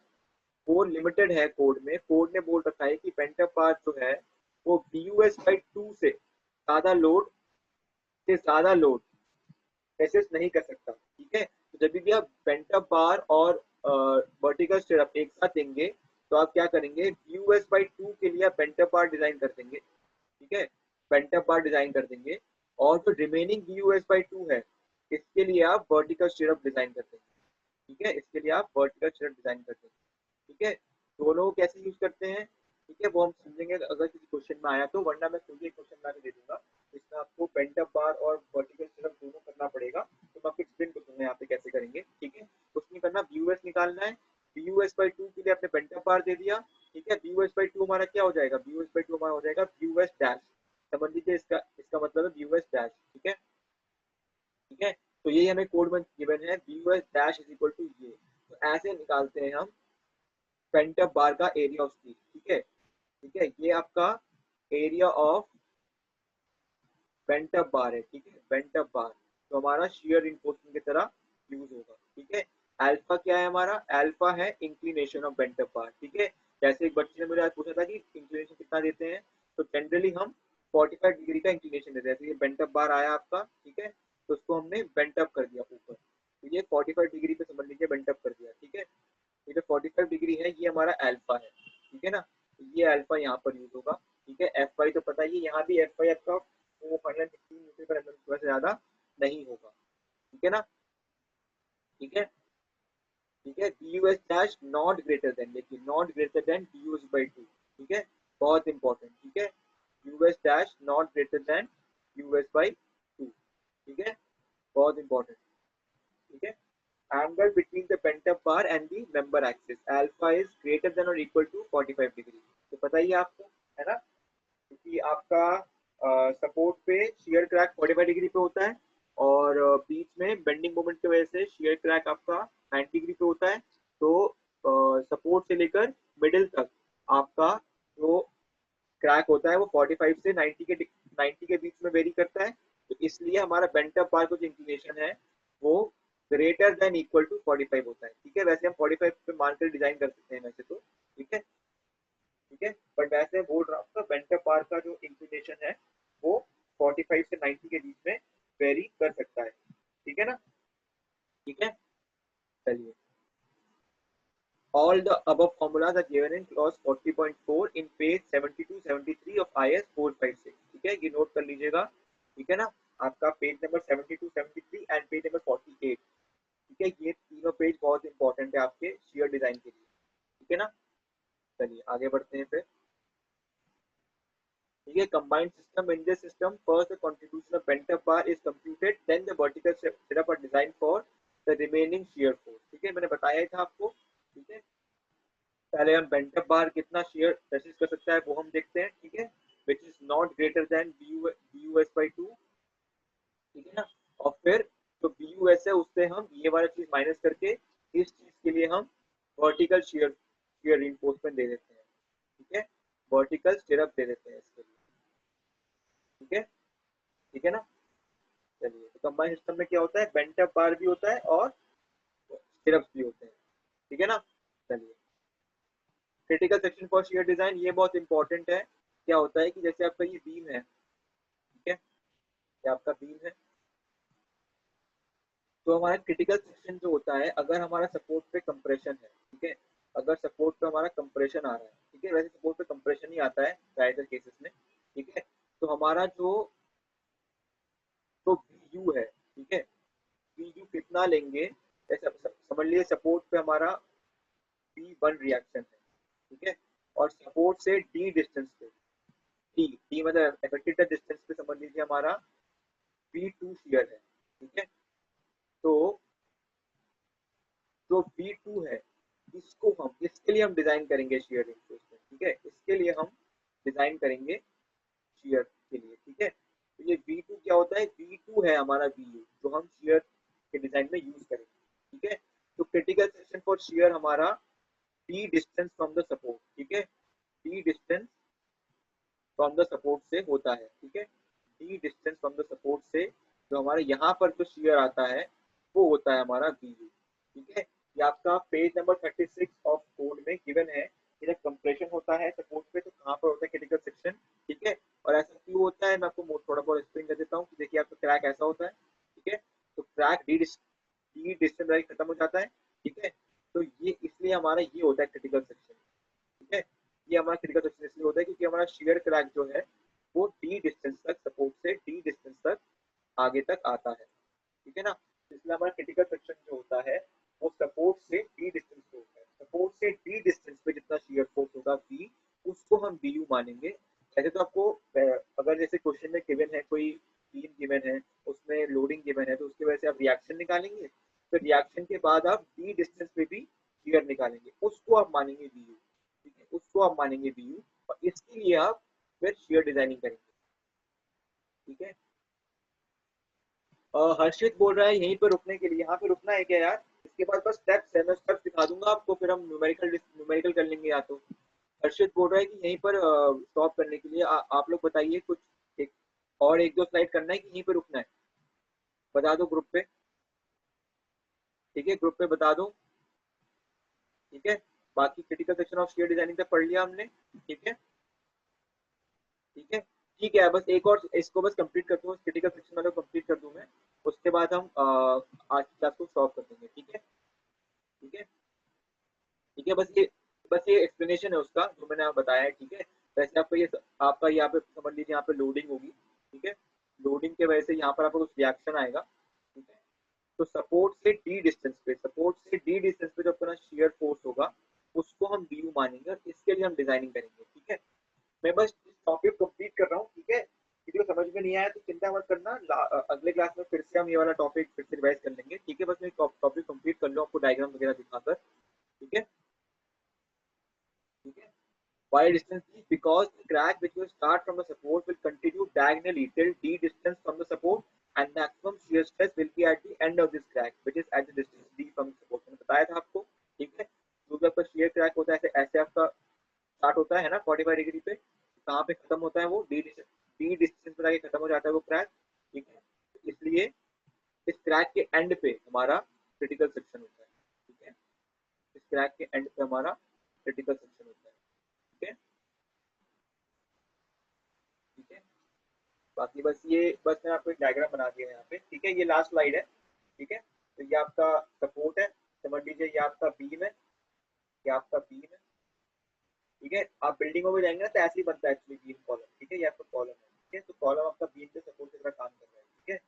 वो लिमिटेड है, कोड ने बोल रखा है कि बेंट अप बार जो है वो BUS बाई 2 से ज्यादा लोड रेसिस्ट नहीं कर सकता, ठीक है। तो जब भी आप बेंट अप बार और वर्टिकल स्टिरअप एक साथ देंगे तो आप क्या करेंगे, BUS बाई 2 के लिए आप बेंट अप बार डिजाइन कर देंगे, ठीक है। बेंट अप बार डिजाइन कर देंगे, और जो रिमेनिंग BUS बाई 2 है इसके लिए आप वर्टिकल स्टिरअप डिजाइन कर देंगे, ठीक है। इसके लिए आप वर्टिकल स्टिरअप डिजाइन कर देंगे, ठीक है। दोनों कैसे यूज करते हैं, ठीक है, वो हम समझेंगे अगर किसी क्वेश्चन में आया तो, वरना मैं खुद ही क्वेश्चन बना के दे दूंगा, इसमें आपको बेंट अप बार और वर्टिकल स्टिरअप दोनों करना पड़ेगा, तो मैं आपको एक्सप्लेन कर दूंगा यहाँ पे कैसे करेंगे, ठीक है। कुछ नहीं करना, BUS निकालना है, BUS बाई 2 के लिए आपने बेंट अप बार दे दिया, ठीक है। BUS बाई 2 हमारा क्या हो जाएगा, BUS बाई 2 हमारा हो जाएगा BUS डैश, समझ लीजिए इसका इसका मतलब है BUS डैश, ठीक है, ठीक है। तो यही हमें कोड में गिवन है, BUS dash is equal to ये, तो ऐसे निकालते हैं हम बेंट अप बार का एरिया ऑफ स्टील, ठीक है, ठीक है। ये आपका एरिया ऑफ बेंट अप बार है, ठीक है, बेंट अप बार तो हमारा शियर रिइंफोर्समेंट की तरह यूज होगा, ठीक है। अल्फा क्या है हमारा, अल्फा है इंक्लिनेशन ऑफ बेंट अप बार, ठीक है। जैसे एक बच्चे ने मुझे आज पूछा था कि इंक्लिनेशन कितना देते हैं, तो जनरली हम 45 डिग्री का इंक्लिनेशन देते हैं। तो ये बेंट अप बार आया आपका, ठीक है, तो उसको हमने बेंट अप कर दिया ऊपर, तो ये 45 डिग्री पे समझ लीजिए बेंट अप कर दिया, ठीक है। ये जो 45 डिग्री है ये हमारा अल्फा है, ठीक है ना, तो ये अल्फा यहाँ पर यूज होगा, ठीक है। एफ वाई तो पता ही है, यहाँ भी एफ वाई आपका 415 न्यूटन पर एमएम स्क्वायर से ज्यादा नहीं होगा, ठीक है ना, ठीक है, ठीक है। BUS dash not greater than, देखिए not greater than BUS by 2, ठीक है, बहुत इंपॉर्टेंट, ठीक है। BUS dash not greater than BUS by 2, ठीक है, बहुत इंपॉर्टेंट, ठीक है। Angle between the bent up bar and the member axis alpha is greater than or equal to 45 degree, तो पता ही है आपको, है ना, क्योंकि आपका सपोर्ट पे शियर क्रैक 45 डिग्री पे होता है, और बीच में बेंडिंग मोमेंट की वजह से शियर क्रैक आपका 90 डिग्री पे होता है, तो सपोर्ट से लेकर मिडिल तक आपका जो क्रैक होता है वो 45 से 90 के बीच में वेरी करता है, तो इसलिए हमारा बेंट अप बार का जो इंक्लिनेशन है वो ग्रेटर देन इक्वल टू 45 होता है, ठीक है। वैसे हम 45 पे मानकर डिजाइन कर सकते हैं वैसे तो, ठीक है, ठीक है, बट वैसे बोल रहा हूँ तो बेंट अप बार का जो इंक्लिनेशन है वो 45 से 90 के बीच में वेरी कर सकता है, ठीक है ना, ठीक है। चलिए, all the above formulas are given in clause 40.4 in page 72 73 of IS 456, ठीक है, ये नोट कर लीजिएगा, ठीक है ना। आपका page number 72, 73 and page number 48। ठीक है, ये तीनों पेज बहुत इंपॉर्टेंट है आपके शियर डिजाइन के लिए। ठीक है ना, चलिए आगे बढ़ते हैं फिर। ठीक है, combined system, in this system first the contribution of bent up bar is computed, then the vertical setup are designed for the remaining shear force। ठीक है, मैंने बताया ही था आपको। ठीक है, पहले हम बेंट अप बार कितना shear रेसिस्ट कर सकता है वो हम देखते हैं। ठीक है, which is not greater than BUS/2। ठीक है ना, और फिर जो BUS है उससे हम ये वाला चीज माइनस करके इस चीज के लिए हम वर्टिकल shear reinforcement दे देते हैं। ठीक है, वर्टिकल स्टिरअप दे देते हैं इसके लिए। ठीक है, ठीक है ना, चलिए। तो कंबाइंड सिस्टम में क्या होता है, बेंट अप बार भी होता है और स्टिरअप्स भी होते हैं। ठीक है ना, चलिए। Critical section for shear design, ये बहुत इंपॉर्टेंट है। क्या होता है कि जैसे आपका ये बीम है, ठीक है, ये आपका बीम है, तो हमारा क्रिटिकल सेक्शन जो होता है, अगर हमारा सपोर्ट पे कंप्रेशन है, ठीक है, अगर सपोर्ट पे हमारा कंप्रेशन आ रहा है, ठीक है, वैसे सपोर्ट पे कंप्रेशन ही आता है ज्यादातर केसेस में। ठीक है, तो हमारा जो यू है, ठीक है, यू कितना लेंगे, जैसे समझ लीजिए सपोर्ट पे हमारा P1 रिएक्शन है, ठीक है, और सपोर्ट से डी डिस्टेंस पे, डी मतलब इफेक्टेड डिस्टेंस पे समझ लीजिए हमारा P2 शियर है। ठीक है, तो जो P2 है इसको हम, इसके लिए हम डिजाइन करेंगे शियर रिइंफोर्समेंट। ठीक है, इसके लिए हम डिजाइन करेंगे शियर के लिए। ठीक है, तो ये V2 क्या होता है, V2 है हमारा VU जो हम शियर के डिजाइन में यूज करेंगे। ठीक है, तो क्रिटिकल सेक्शन फॉर शियर हमारा D distance from the support, ठीक है, D distance from the support से होता है। ठीक है, D distance from the support से जो हमारे यहाँ पर जो शियर आता है वो होता है हमारा VU। ठीक है, ये आपका पेज नंबर 36 ऑफ कोड में गिवन है कि जब कंप्रेशन होता है सपोर्ट पे तो कहाँ पर होता है क्रिटिकल सेक्शन। ठीक है, और ऐसा क्यों होता है मैं आपको थोड़ा बहुत एक्सप्लेन कर देता हूँ। देखिए आपका क्रैक ऐसा होता है, ठीक है, तो क्रैक डी डिस्टेंस खत्म हो जाता है। ठीक है, तो ये इसलिए हमारा ये होता है क्रिटिकल सेक्शन। ठीक है, ये हमारा क्रिटिकल सेक्शन इसलिए होता है क्योंकि हमारा शियर क्रैक जो है वो डी डिस्टेंस तक, सपोर्ट से डी डिस्टेंस तक आगे तक आता है। ठीक है ना, इसलिए हमारा क्रिटिकल सेक्शन जो होता है वो सपोर्ट से डी डिस्टेंस पे होता है। सपोर्ट से डी डिस्टेंस पे जितना शियर फोर्स होगा बी, उसको हम बी यू मानेंगे। ऐसे तो आपको अगर जैसे क्वेश्चन में गिवन है कोई बीम गिवन है, उसमें लोडिंग गिवन है, तो उसकी वजह से आप रिएक्शन निकालेंगे, फिर रिएक्शन के बाद आप डी डिस्टेंस पे भी शियर निकालेंगे, उसको आप मानेंगे बी यू। ठीक है, उसको आप मानेंगे बी यू, और इसके लिए आप फिर शियर डिजाइनिंग करेंगे। ठीक है, हर्षित बोल रहा है यहीं पर रुकने के लिए, यहाँ पे रुकना है क्या यार, इसके बाद बस स्टेप्स है, मैं स्टेप्स दिखा दूंगा आपको, फिर हम न्यूमेरिकल कर लेंगे। या तो हर्षित बोल रहा है कि यहीं पर स्टॉप करने के लिए आप लोग बताइए कुछ, एक और एक दो स्लाइड करना है कि यहीं पे रुकना है, बता दो ग्रुप पे। ठीक है, ग्रुप पे बता दो। ठीक है, बाकी critical section of shear designing तक पढ़ लिया हमने। ठीक है, ठीक है, ठीक है, बस एक और इसको बस कंप्लीट कर दूँ, क्रिटिकल सेक्शन वाला कंप्लीट कर दूँ मैं, उसके बाद हम आज की क्लास को स्टॉप कर देंगे। ठीक है, ठीक है, ठीक है, बस ये एक्सप्लेनेशन है उसका जो मैंने आप बताया है। ठीक है, वैसे आपका ये, आपका यहाँ पे समझ लीजिए यहाँ पे लोडिंग होगी। ठीक है, लोडिंग के वजह से यहाँ पर आपको कुछ रिएक्शन आएगा। ठीक है, तो सपोर्ट से डी डिस्टेंस पे, सपोर्ट से डी डिस्टेंस पे जो अपना शियर फोर्स होगा उसको हम डी यू मानेंगे, और इसके लिए हम डिजाइनिंग करेंगे। ठीक है, मैं बस इस टॉपिक कंप्लीट कर रहा हूँ। ठीक है, किसी को समझ में नहीं आया तो चिंता मत करना, अगले क्लास में फिर से हम ये वाला टॉपिक फिर से रिवाइज कर लेंगे। ठीक है, बस मैं टॉपिक कंप्लीट कर लूँ आपको डायग्राम वगैरह दिखाकर। ठीक है, ठीक है, why distance D? Because the crack which will start from the support will continue diagonally till D distance from the support, and maximum shear stress will be at the end of this crack, which is at the distance D from the support। मैंने बताया था आपको। ठीक है, जो भी आपका shear crack होता है ऐसे ऐसे आपका स्टार्ट होता है ना 45 डिग्री पे, कहाँ पे खत्म होता है वो डी डिस्टेंस पे जाके खत्म हो जाता है वो क्रैक। ठीक है, इसलिए इस क्रैक के एंड पे हमारा क्रिटिकल सेक्शन होता है। ठीक है, इस क्रैक के एंड पे हमारा क्रिटिकल सेक्शन होता है। ठीक है, ठीक है, बाकी बस मैंने आपको एक डायग्राम बना दिया है यहाँ पे। ठीक है, ये लास्ट स्लाइड है। ठीक है, तो ये आपका सपोर्ट है, समझ लीजिए ये आपका बीम है, ये आपका बीम है। ठीक है, आप बिल्डिंगों में जाएंगे ना तो ऐसे ही बनता है एक्चुअली बीम कॉलम। ठीक है, ये आपका कॉलम है। ठीक है, तो कॉलम आपका बीम पे सपोर्ट की तरह काम कर रहा है। ठीक है,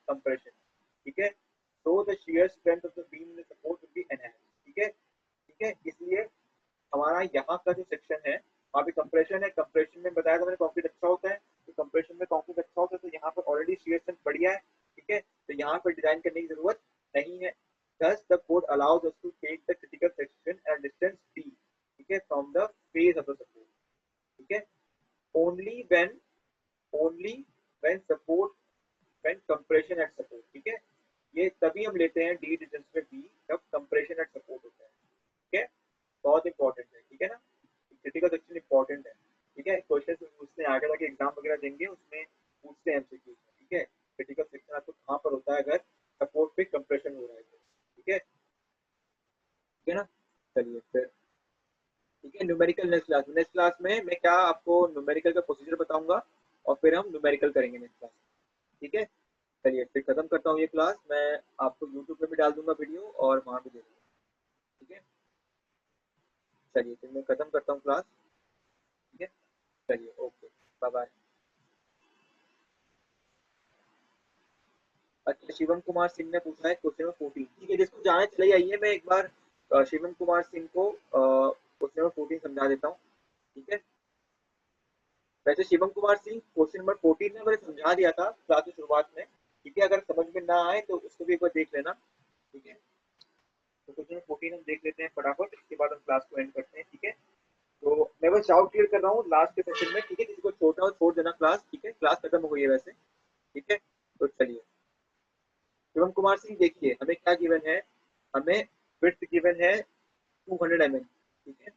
compression, ठीक है. So the shear strength of the beam in the support will be enhanced, ठीक है. ठीक है, इसलिए हमारा यहाँ का जो सेक्शन है वहाँ पे कंप्रेशन है. कंप्रेशन में बताया था मैंने कंक्रीट अच्छा होता है, तो कंप्रेशन में कंक्रीट अच्छा होता है, तो यहाँ पर ऑलरेडी shear strength बढ़िया है, ठीक है. तो यहाँ पर डिजाइन करने की जरूरत नहीं है. Thus the code allows us to take the critical section at distance d, ठीक है, from the face of the support, ठीक है. only when support when compression at support, ठीक है. ये तभी हम लेते हैं d डिस्टेंस पे b जब compression at support होता है, ठीक है. बहुत इंपॉर्टेंट है, ठीक है ना. क्रिटिकल सेक्शन इंपॉर्टेंट है, ठीक है. क्वेश्चन उसने आगे जाके एग्जाम वगैरह देंगे, उसमें पूछते हैं एमसीक्यू, ठीक है. क्रिटिकल सेक्शन आपको कहाँ पर होता है अगर सपोर्ट पे कंप्रेशन हो रहा है, ठीक है. ठीक है ना. चलिए फिर, ठीक है. न्यूमेरिकल नेक्स्ट क्लास में मैं क्या आपको न्यूमेरिकल का प्रोसीजर बताऊंगा और फिर हम न्यूमेरिकल करेंगे नेक्स्ट क्लास, ठीक है. चलिए फिर खत्म करता हूँ ये क्लास. मैं आपको यूट्यूब पे भी डाल दूंगा वीडियो और वहाँ भी दे दूंगा, ठीक है. चलिए फिर मैं खत्म करता हूँ क्लास, ठीक है. चलिए ओके, बाय बाय. अच्छा, शिवम कुमार सिंह ने पूछा है क्वेश्चन नंबर 14, ठीक है. जिसको जाने चले आइए, मैं एक बार शिवम कुमार सिंह को क्वेश्चन नंबर 14 समझा देता हूँ, ठीक है. वैसे शिवम कुमार सिंह क्वेश्चन नंबर 14 में मैंने समझा दिया था क्लास की शुरुआत में, ठीक है. अगर समझ में ना आए तो उसको भी एक बार देख लेना, ठीक है. तो क्वेश्चन नंबर 14 हम देख लेते हैं फटाफट, इसके बाद हम क्लास को एंड करते हैं, ठीक है. तो मैं बस डाउट क्लियर कर रहा हूँ लास्ट के सेशन में, ठीक है. किसी को छोटा हो छोड़ देना क्लास, ठीक है. क्लास खत्म हो गई है वैसे, ठीक है. तो चलिए शिवम कुमार सिंह, देखिए हमें क्या गिवन है. हमें विड्थ गिवन है 200 mm, ठीक है.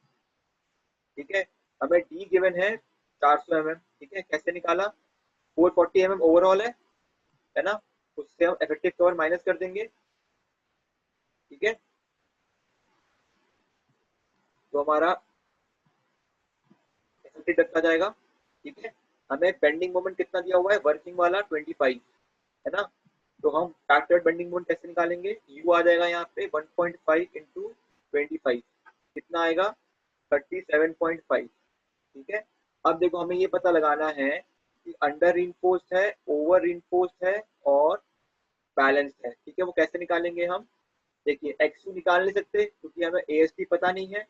ठीक है. हमें डी गिवन है 400 mm, ठीक है. कैसे निकाला? 440 mm ओवरऑल है ना. उससे हम इफेक्टिव कवर माइनस कर देंगे, ठीक है. तो हमारा इफेक्टिव रखा जाएगा, ठीक है. हमें बेंडिंग मोमेंट कितना दिया हुआ है, वर्किंग वाला 25, है ना. तो हम फैक्टर्ड बेंडिंग मोमेंट कैसे निकालेंगे? यू आ जाएगा यहाँ पे 1.5 इंटू 25, कितना आएगा 37.5, ठीक है. अब देखो हमें ये पता लगाना है कि अंडर रिइंफोर्स्ड है, ओवर रिइंफोर्स्ड है और बैलेंस्ड है, ठीक है. वो कैसे निकालेंगे हम? देखिए एक्स निकाल नहीं सकते क्योंकि हमें एएसटी पता नहीं है,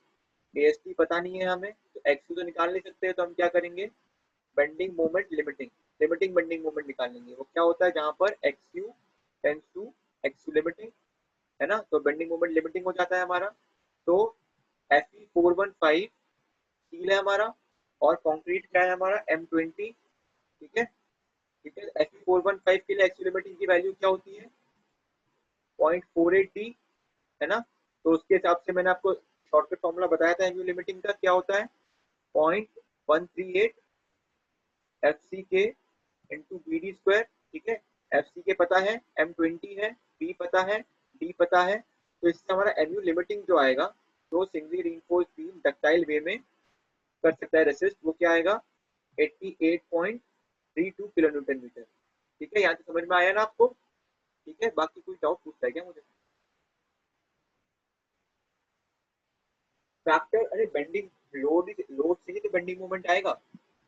एएसटी पता नहीं है हमें, तो एक्स तो निकाल नहीं सकते. तो हम क्या करेंगे? Bending moment limiting bending moment निकालेंगे. वो क्या होता है? जहां पर X U tends to X U limiting, है ना. तो बेंडिंग मोमेंट लिमिटिंग हो जाता है हमारा. तो Fe415 स्टील है हमारा और कंक्रीट क्या है हमारा? M20, ठीक है. ठीक है. Fe415 के लिए एक्स यू लिमिटिंग की वैल्यू क्या होती है? 0.48D, है ना. तो उसके हिसाब से मैंने आपको शॉर्टकट फॉर्मूला बताया था एमयू लिमिटिंग का, क्या होता है? 0.138 FCK इंटू BD स्क्वायर, ठीक है. FCK पता है, M20 है, B पता है, D पता है. तो इससे हमारा एमयू लिमिटिंग जो आएगा, जो सिंगली रिइंफोर्स्ड बीम डक्टाइल वे में कर सकता है रेसिस्ट, वो क्या आएगा? 88.32 किलो न्यूटन मीटर, ठीक है. यहाँ से समझ में आया ना आपको? ठीक है. बाकी कोई डाउट पूछता है क्या मुझे? फैक्टर, अरे बेंडिंग लोड से ही तो बेंडिंग मोमेंट आएगा,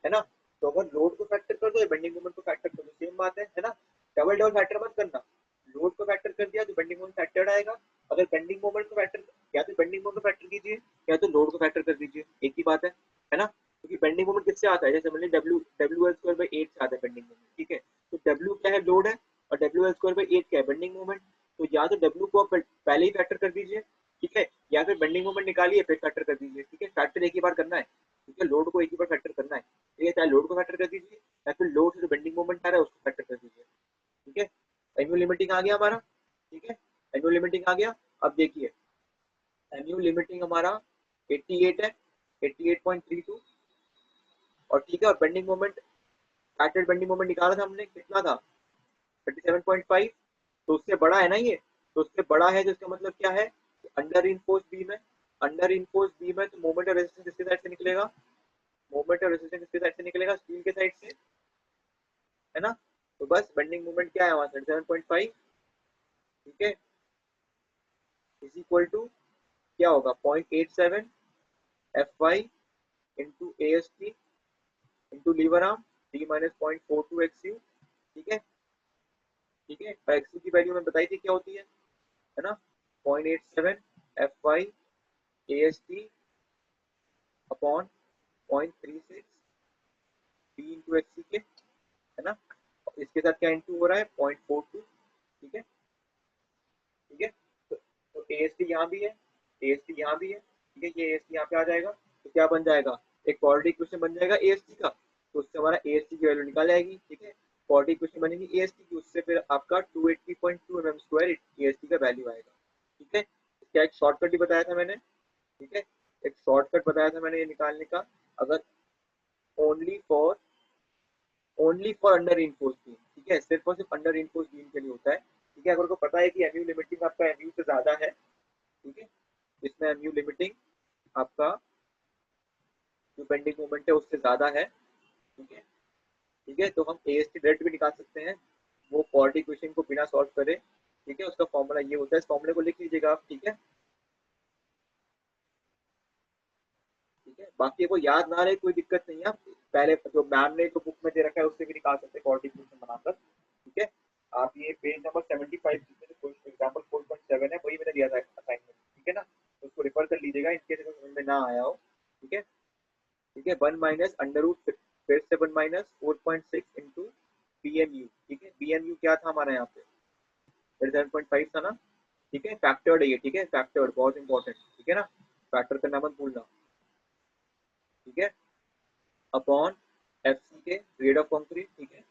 है ना. तो अगर लोड को फैक्टर कर दो या बेंडिंग मोमेंट को फैक्टर कर दो, सेम बात है ना. डबल डबल फैक्टर मत करना. लोड को फैक्टर कर दिया तो बेंडिंग मोमेंट फैक्टर आएगा. अगर बेंडिंग मोमेंट को फैक्टर, या तो बेंडिंग मोमेंट को फैक्टर कीजिए या तो लोड को फैक्टर कर दीजिए, एक ही बात है ना. क्योंकि बेंडिंग मोमेंट किससे आता है? जैसे मतलब W/8 से आता है बेंडिंग मोमेंट, ठीक है. तो W क्या है? लोड है. और W/8 क्या है? Bending moment. तो या तो W को आप पहले ही फैक्टर कर दीजिए, ठीक है, या फिर बेंडिंग मोमेंट निकालिए फिर फैक्टर कर दीजिए, ठीक है. फैक्टर एक ही बार करना है, ठीक है. लोड को एक ही बार फैक्टर करना है, ठीक है. चाहे लोड को फैक्टर कर दीजिए या फिर लोड से जो बेंडिंग मोमेंट आ रहा है उसको फैक्टर कर दीजिए, ठीक है. एनुअल लिमिटिंग आ गया हमारा, ठीक है. एनुअल लिमिटिंग आ गया. अब देखिए एनुअल लिमिटिंग हमारा 88 है, 88.32, और ठीक है. और bending moment, factored bending moment निकाला था हमने, कितना था? 37.5. तो उससे बड़ा है ना ये, तो उससे बड़ा है, तो इसका मतलब क्या है? अंडर इनफोर्स बीम है. अंडर इनफोर्स बीम है तो मोमेंट और रेजिस्टेंस किसके साइड से निकलेगा? मोमेंट और रेजिस्टेंस किसके साइड से निकलेगा? स्टील के साइड से, है ना. तो बस बेंडिंग मोमेंट क्या है वहां? 37.5, ठीक है. इज इक्वल टू क्या होगा? 0.87 Fy into AST into lever arm D minus 0.42 XU, ठीक है. ठीक है। और एक्स की वैल्यू मैंने बताई थी क्या होती है ना, 0.87 FY AST upon 0.36 B into x के, है ना। इसके साथ क्या इंटू हो रहा है, 0.42, ठीक है। ठीक है, तो AST यहाँ भी है, AST यहाँ भी है, ठीक है। ये AST यहाँ पे आ जाएगा, तो क्या बन जाएगा, एक क्वाड्रेटिक इक्वेशन बन जाएगा AST का, तो उससे हमारा AST की वैल्यू निकाल आएगी, ठीक है। क्वाड्रेटिक इक्वेशन बनेगी AST की, उससे फिर आपका 280.2 mm² AST का वैल्यू आएगा, ठीक है। इसका एक शॉर्टकट भी बताया था मैंने, ठीक है। एक शॉर्टकट बताया था मैंने ये निकालने का, अगर only for under reinforce beam, ठीक है, सिर्फ और सिर्फ अंडर रेनफोर्स बीम के लिए होता है, ठीक है। अगर को पता है कि एमयू लिमिटिंग आपका एमयू से ज्यादा है, ठीक है, इसमें एमयू लिमिटिंग आपका जो बेंडिंग मोमेंट है उससे ज्यादा है, ठीक है। ठीक है, तो हम एएसटी डायरेक्ट भी निकाल सकते हैं, वो क्वाड्रेटिक इक्वेशन को बिना सॉल्व करे, ठीक है। उसका फॉर्मूला ये होता है, इस फॉर्मूले को लिख लीजिएगा आप, ठीक है। ठीक है, बाकी को याद ना रहे कोई दिक्कत नहीं है, आप पहले जो मैम ने जो बुक में दे रखा है उससे भी निकाल सकते हैं क्वाड्रेटिक इक्वेशन बनाकर, ठीक है। आप ये पेज नंबर 75 जिसमें एग्जांपल 4.7 है वही मैंने दिया था असाइनमेंट, ठीक है ना, तो उसको रेफर कर लीजिएगा इनके समझ में ना आया हो, ठीक है। ठीक है, 1 माइनस अंडर रूट फिर से 1 माइनस 4.6 इंटू BMU, ठीक है। BMU क्या था हमारा यहाँ पे, 7.5 था ना, ठीक है। फैक्टर्ड है ये, ठीक है, फैक्टर्ड बहुत इंपॉर्टेंट, ठीक है ना, फैक्टर करना मत भूलना, ठीक है। अपॉन FC के ग्रेड ऑफ कंक्रीट, ठीक है,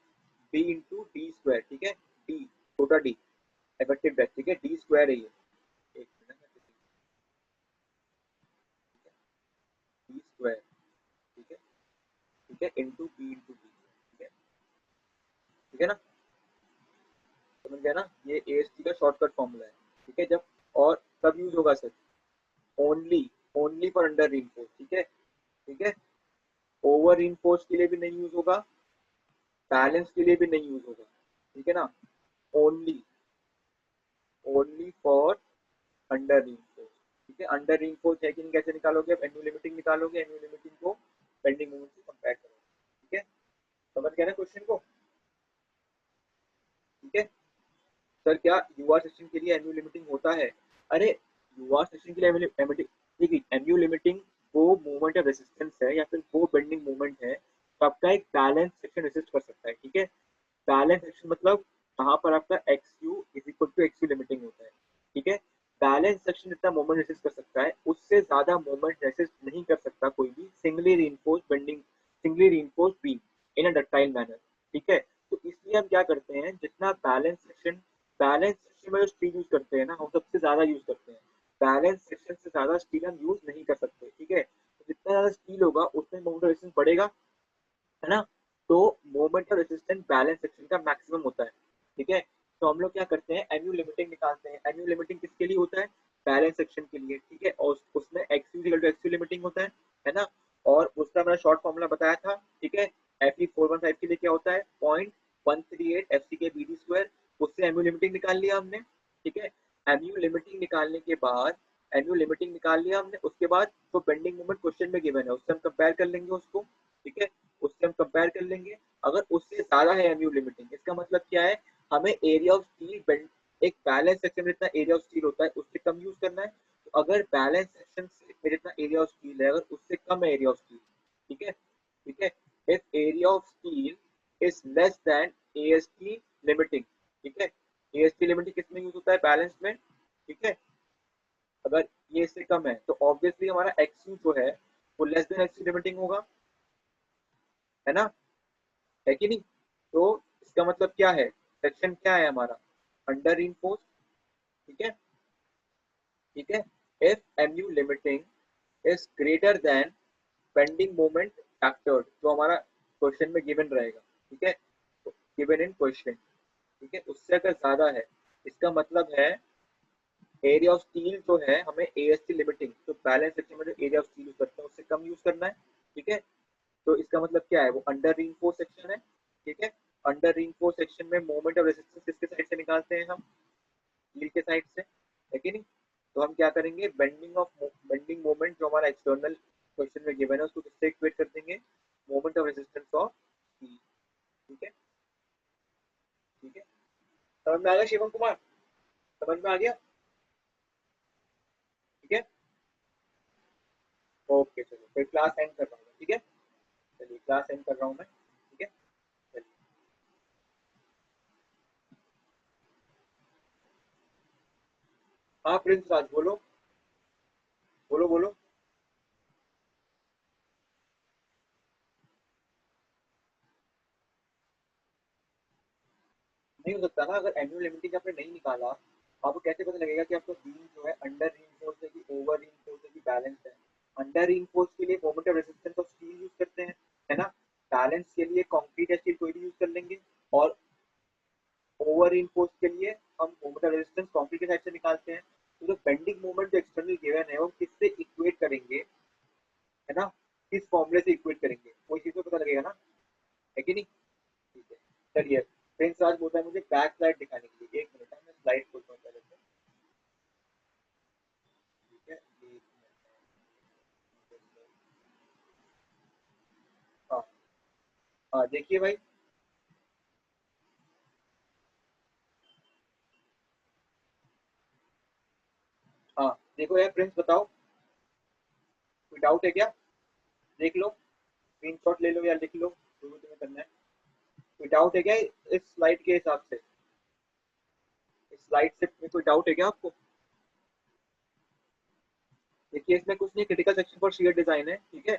B इंटू डी स्क्वायर, ठीक है, डी छोटा डी इफेक्टिव डेप्थ, ठीक है, डी स्क्वायर है ये, एक मिनट डी स्क्वायर, ठीक है, इंटू B इंटू डी, ठीक है, ठीक है ना, समझ गया ना, ये AST का शॉर्टकट फॉर्मूला है, ठीक है। जब और कब यूज होगा sir, only only for under reinforce, ठीक है, ठीक है। ओवर रीइंफोर्स के लिए भी नहीं यूज होगा, बैलेंस के लिए भी नहीं यूज होगा, ठीक है ना, only only for under reinforce, ठीक है। अंडर रीइंफोर्स है कि नहीं, कैसे निकालोगे, आप एन्यू लिमिटिंग निकालोगे, एन्यू लिमिटिंग को बेंडिंग मोमेंट से कंपेयर करोगे, ठीक है। समझ गया ना क्वेश्चन को, ठीक है। सर क्या यूआर सेक्शन के लिए एमयू लिमिटिंग होता है, अरे यूआर सेक्शन के लिए एमयू लिमिटिंग वो मूवमेंट या रेजिस्टेंस है या फिर वो बेंडिंग मूवमेंट है, तो आपका एक बैलेंस सेक्शन रेसिस्ट कर सकता है, ठीक है। बैलेंस सेक्शन मतलब कहाँ पर आपका X U is equal to X U limiting होता है, ठीक है। बैलेंस सेक्शन जितना मोमेंट रेसिस्ट कर सकता है उससे ज्यादा मोमेंट रेसिस्ट नहीं कर सकता कोई भी singly reinforce bending, singly reinforce beam इन अ डक्टाइल मैनर, ठीक है। तो इसलिए हम क्या करते हैं, जितना बैलेंस सेक्शन में जो स्टील यूज करते हैं ना, हम सबसे ज्यादा यूज करते हैं, बैलेंस सेक्शन से ज्यादा स्टील हम यूज नहीं कर सकते, ठीक है। तो जितना ज्यादा स्टील होगा उतने मोमेंट रेसिस्टेंस बढ़ेगा, है ना। तो मोमेंट और रेसिस्टेंस बैलेंस सेक्शन का मैक्सिमम होता है, ठीक है। तो हम लोग क्या करते हैं, एमयू लिमिटिंग निकालते हैं। एमयू लिमिटिंग किसके लिए होता है, बैलेंस सेक्शन के लिए, ठीक है। और उसमें X U to X U limiting होता है ना। और उसका मैंने शॉर्ट फॉर्मूला बताया था, ठीक है। FE415 के लिए क्या होता है, 0.138 FC के BD स्क्वायर, उससे एमयू लिमिटिंग निकाल लिया हमने, ठीक है। एमयू लिमिटिंग निकालने के बाद एमयू लिमिटिंग निकाल लिया हमने, उसके बाद जो बेंडिंग मोमेंट क्वेश्चन में गिवन है उससे हम कंपेयर कर लेंगे उसको, ठीक है, उससे हम कंपेयर कर लेंगे। अगर उससे ज्यादा है एमयू लिमिटिंग, इसका मतलब क्या है, हमें एरिया ऑफ स्टील बेंड, एक बैलेंस सेक्शन में जितना एरिया ऑफ स्टील होता है उससे कम यूज करना है। तो अगर बैलेंस सेक्शन में जितना एरिया ऑफ स्टील है अगर उससे कम है एरिया ऑफ स्टील, ठीक है, ठीक है, if area of steel is less then AST limiting, ठीक है। AST लिमिटिंग किसमें यूज होता है, बैलेंस में, ठीक है। अगर ये इससे कम है तो ऑब्वियसली हमारा एक्स यू जो है वो लेस देन एक्स लिमिटिंग होगा, है ना, है कि नहीं। तो इसका मतलब क्या है, सेक्शन क्या है हमारा, अंडर रीइंफोर्स, ठीक है, ठीक है। If MU limiting is greater then bending moment factor, जो हमारा क्वेश्चन में गिवन रहेगा, ठीक है, गिवन इन क्वेश्चन, ठीक है, उससे अगर ज्यादा है, इसका मतलब है एरिया ऑफ स्टील जो है हमें AST लिमिटिंग, तो बैलेंस सेक्शन में जो एरिया ऑफ स्टील यूज करते हैं उससे कम यूज करना है, ठीक है। तो इसका मतलब क्या है, वो अंडर रीइंफोर्स सेक्शन है, ठीक है। अंडर रीइंफोर्स सेक्शन में मोमेंट ऑफ रेजिस्टेंस किसके साइड से निकालते हैं हम, स्टील के साइड से, है कि नहीं। तो हम क्या करेंगे, बेंडिंग मोमेंट जो हमारा एक्सटर्नल क्वेश्चन में गिवन है उसको किससे इक्वेट कर देंगे, moment of resistance of steel, ठीक है, ठीक है। समझ में आ गया शिवम कुमार? समझ में आ गया? ठीक है, ओके चलो फिर क्लास एंड कर रहा हूँ, ठीक है, चलिए क्लास एंड कर रहा हूँ मैं, ठीक है, चलिए। हाँ प्रिंस राज बोलो, बोलो बोलो। नहीं हो सकता ना, अगर एनुअल लिमिटिंग आपने नहीं निकाला, आपको कैसे पता लगेगा कि आपका बीम जो है अंडर रीइंफोर्स्ड है कि ओवर रीइंफोर्स्ड है कि बैलेंस है? अंडर रीइंफोर्स्ड के लिए moment of resistance of steel use करते हैं, है ना? बैलेंस के लिए कंक्रीट या स्टील कोई भी यूज कर लेंगे, और ओवर रीइंफोर्स्ड के लिए हम मोमेंट ऑफ रेजिस्टेंस कंक्रीट के साइड से निकालते हैं। तो जो बेंडिंग मोमेंट जो एक्सटर्नल गिवन है वो किससे इक्वेट करेंगे, है ना? किस फॉर्मूले से इक्वेट करेंगे, कोई चीज को पता लगेगा ना, है कि नहीं? ठीक है, चलिए प्रिंस आज बोलता है मुझे बैक स्लाइड दिखाने के लिए, एक मिनट है, मैं स्लाइड खोलता हूँ पहले से, ठीक है, एक मिनट। हाँ हाँ देखिए भाई, हाँ देखो यार प्रिंस बताओ, कोई डाउट है क्या? देख लो, स्क्रीनशॉट ले लो या लिख लो, जो भी तुम्हें करना है। कोई डाउट है क्या इस स्लाइड के हिसाब से, इस स्लाइड से कोई डाउट है क्या आपको? देखिए इसमें कुछ नहीं, critical section for share design है, ठीक है,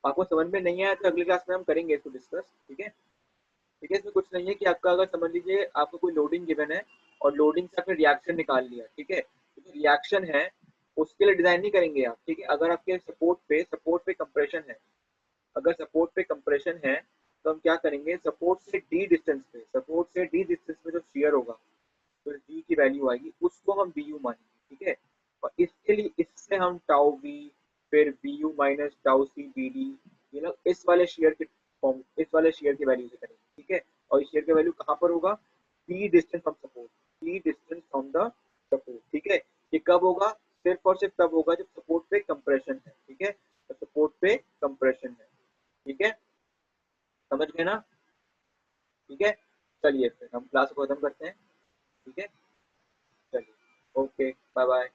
आपको समझ में नहीं आया तो अगली क्लास में हम करेंगे इसको डिस्कस, ठीक है। ठीक है, इसमें कुछ नहीं है कि आपका अगर समझ लीजिए आपको कोई लोडिंग गिवन है और लोडिंग से आपने रिएक्शन निकाल लिया, ठीक है, तो जो रिएक्शन है उसके लिए डिजाइन नहीं करेंगे आप, ठीक है। अगर आपके सपोर्ट पे कंप्रेशन है, अगर सपोर्ट पे कंप्रेशन है तो हम क्या करेंगे, सपोर्ट से डी डिस्टेंस पे जो शियर होगा तो डी की वैल्यू आएगी, उसको हम बी यू मानेंगे, ठीक है। और इसके लिए इससे हम टाउ बी, फिर B U minus tau C B D, ये ना इस वाले शेयर के फॉर्म, इस वाले शेयर की वैल्यू से करेंगे, ठीक है। और इस शेयर की वैल्यू कहाँ पर होगा, D distance from support, D distance from the support, ठीक है। ये कब होगा, सिर्फ और सिर्फ तब होगा जब सपोर्ट पे कंप्रेशन है, ठीक है, तो सपोर्ट पे कंप्रेशन है, ठीक है, समझ गए ना? ठीक है, चलिए फिर हम क्लास को खत्म करते हैं, ठीक है, चलिए, ओके, बाय बाय।